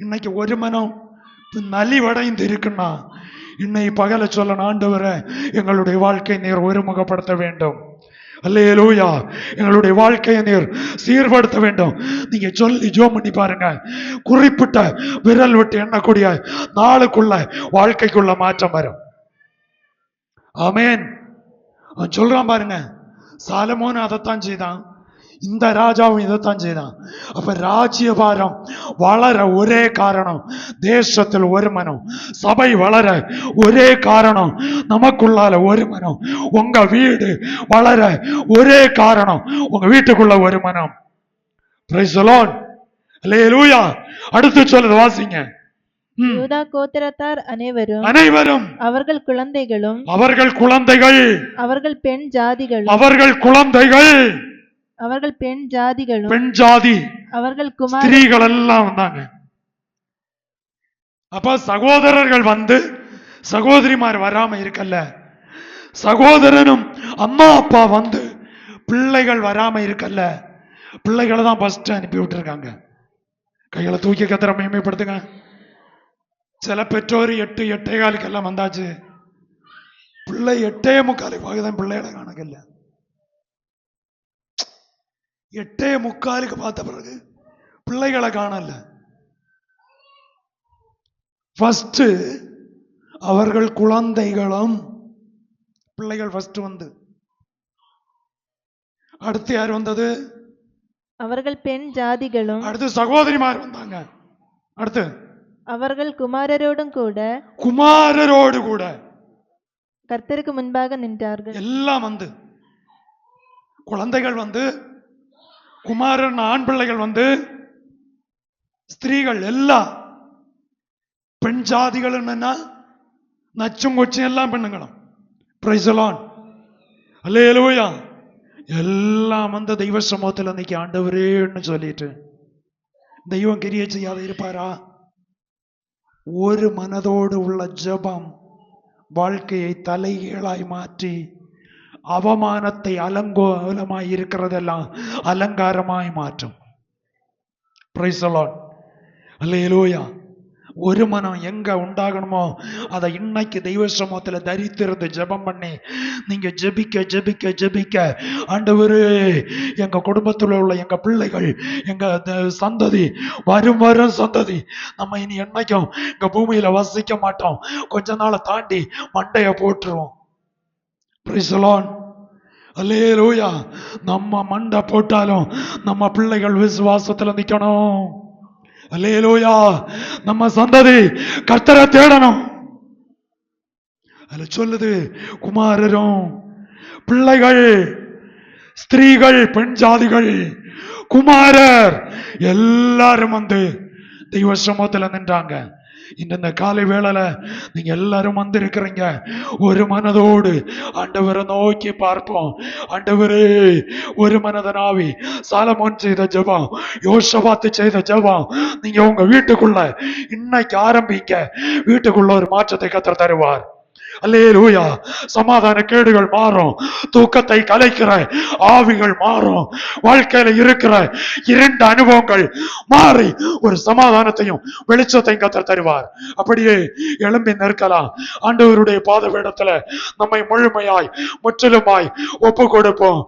இன்னைக்கு ஒரு மனம் நலிவடைந்து இருக்குன்னா இன்னைக்கு பகல சொல்லணும், ஆண்டவரே எங்களுடைய வாழ்க்கை நீர் ஒருமுகப்படுத்த வேண்டும். அல்லேலூயா. எங்களுடைய வாழ்க்கையை நீர் சீர்படுத்த வேண்டும். நீங்க சொல்லி ஜெபம் பண்ணி பாருங்க, குறிப்பிட்ட விரல் விட்டு எண்ணக்கூடிய நாளுக்குள்ள வாழ்க்கைக்குள்ள மாற்றம் வரும். ஆமென். சொல்றான் பாருங்க, சாலமோன் அதைத்தான் செய்தான், இந்த ராஜாவும் இதைத்தான் செய்தான். அப்ப ராஜ்யபாரம் வளர ஒரே காரணம் தேசத்தில் ஒரு மனம், சபை வளர ஒரே காரணம் நமக்குள்ளால ஒரு மனம், உங்க வீடு வளர ஒரே காரணம் உங்க வீட்டுக்குள்ள ஒரு மனம். Praise the Lord. அல்லேலூயா. அடுத்து சொல்லுது, வாசிங்க. யூதா கோத்திரத்தார் அனைவரும் அவர்கள் குழந்தைகள் அவர்கள் பெண் ஜாதிகளும் பெண் ஜாதி அவர்கள் ஸ்திரீகள் எல்லாம் வந்தாங்க. அப்ப சகோதரர்கள் வந்து சகோதரிமார் வராம இருக்கல்ல, சகோதரனும் அம்மா அப்பா வந்து பிள்ளைகள் வராம இருக்கல்ல, பிள்ளைகளை தான் ஃபர்ஸ்ட் அனுப்பி விட்டுருக்காங்க. கைகளை தூக்கி கத்திர மேம்படுத்துங்க. சில பெற்றோர் 8:15 வந்தாச்சு, பிள்ளை 8:45 தான் பிள்ளைகளை காணக்கல்ல. 8:45 பார்த்த பிறகு பிள்ளைகளை காணல. ஃபர்ஸ்ட் அவர்கள் குழந்தைகளும் பிள்ளைகள் ஃபர்ஸ்ட் வந்து, அடுத்து யார் வந்தது? அவர்கள் பெண் ஜாதிகளும், அடுத்து சகோதரிமார் வந்தாங்க, அடுத்து அவர்கள் குமாரரோடு கூட கர்த்தருக்கு முன்பாக நின்றார்கள். எல்லாம் வந்து குழந்தைகள் வந்து, குமாரன் ஆண் பிள்ளைகள் வந்து, ஸ்திரீகள் எல்லாம் பெண் ஜாதிகள் என்னன்னா நச்சும் கொச்சும் எல்லாம் பெண்ணுங்களும். Price the Lord. அல்லேலூயா. எல்லாம் வந்து தெய்வ சமூகத்தில் இன்னைக்கு ஆண்டவரேன்னு சொல்லிட்டு தெய்வம் கிரியை செய்யாத இருப்பாரா? ஒரு மனதோடு உள்ள ஜெபம் வாழ்க்கையை தலைகீழாய் மாற்றி அவமானத்தை அலங்கோலமாய் இருக்கிறதெல்லாம் அலங்காரமாய் மாற்றும். Praise the Lord. அல்லேலூயா. ஒரு மனம் எங்க உண்டாகணுமோ அதை இன்னைக்கு தெய்வ சமூகத்தில் தரித்திருந்து ஜெபம் பண்ணி நீங்க ஜெபிக்க ஜெபிக்க ஜெபிக்க, ஆண்டவரே எங்க குடும்பத்தில் உள்ள எங்க பிள்ளைகள், எங்க சந்ததி, வரும் சந்ததி நம்ம இனி என்னைக்கும் எங்க பூமியில வசிக்க மாட்டோம், கொஞ்ச நாளை தாண்டி மண்டைய போட்டுருவோம். Praise the Lord. அல்லேலூயா. நம்ம மண்டை போட்டாலும் நம்ம பிள்ளைகள் விசுவாசத்துல நிக்கணும். அல்லேலூயா. நம்ம சந்ததி கர்த்தரை தேடணும். அதுல சொல்லுது, குமாரரும் பிள்ளைகள், ஸ்திரீகள், பெண் ஜாதிகள், குமாரர் எல்லாரும் வந்து தெய்வ சமூகத்துல நின்றாங்க. இந்த காலை வேளையில நீங்க எல்லாரும் வந்து இருக்கிறீங்க. ஒரு மனதோடு ஆண்டவரை நோக்கி பார்ப்போம். ஆண்டவரே, ஒரு மனதனாவி சாலமோன் செய்த ஜெபம், யோசபாத்து செய்த ஜெபம் நீங்க உங்க வீட்டுக்குள்ள இன்னைக்கு ஆரம்பிக்க. வீட்டுக்குள்ள ஒரு மாற்றத்தை கர்த்தர் தருவார். அல்லேலூயா. சமாதான கேடுகள் மாறும், தூக்கத்தை கலைக்கிற ஆவிகள் மாறும், வாழ்க்கையில இருக்கிற இரண்டு அனுபவங்கள் மாறி ஒரு சமாதானத்தையும் வெளிச்சத்தையும் கர்த்தர் தருவார். அப்படியே எழும்பி நிற்கலாம். ஆண்டவருடைய பாத வேடத்துல நம்மை முழுமையாய் முற்றிலுமாய் ஒப்பு கொடுப்போம்.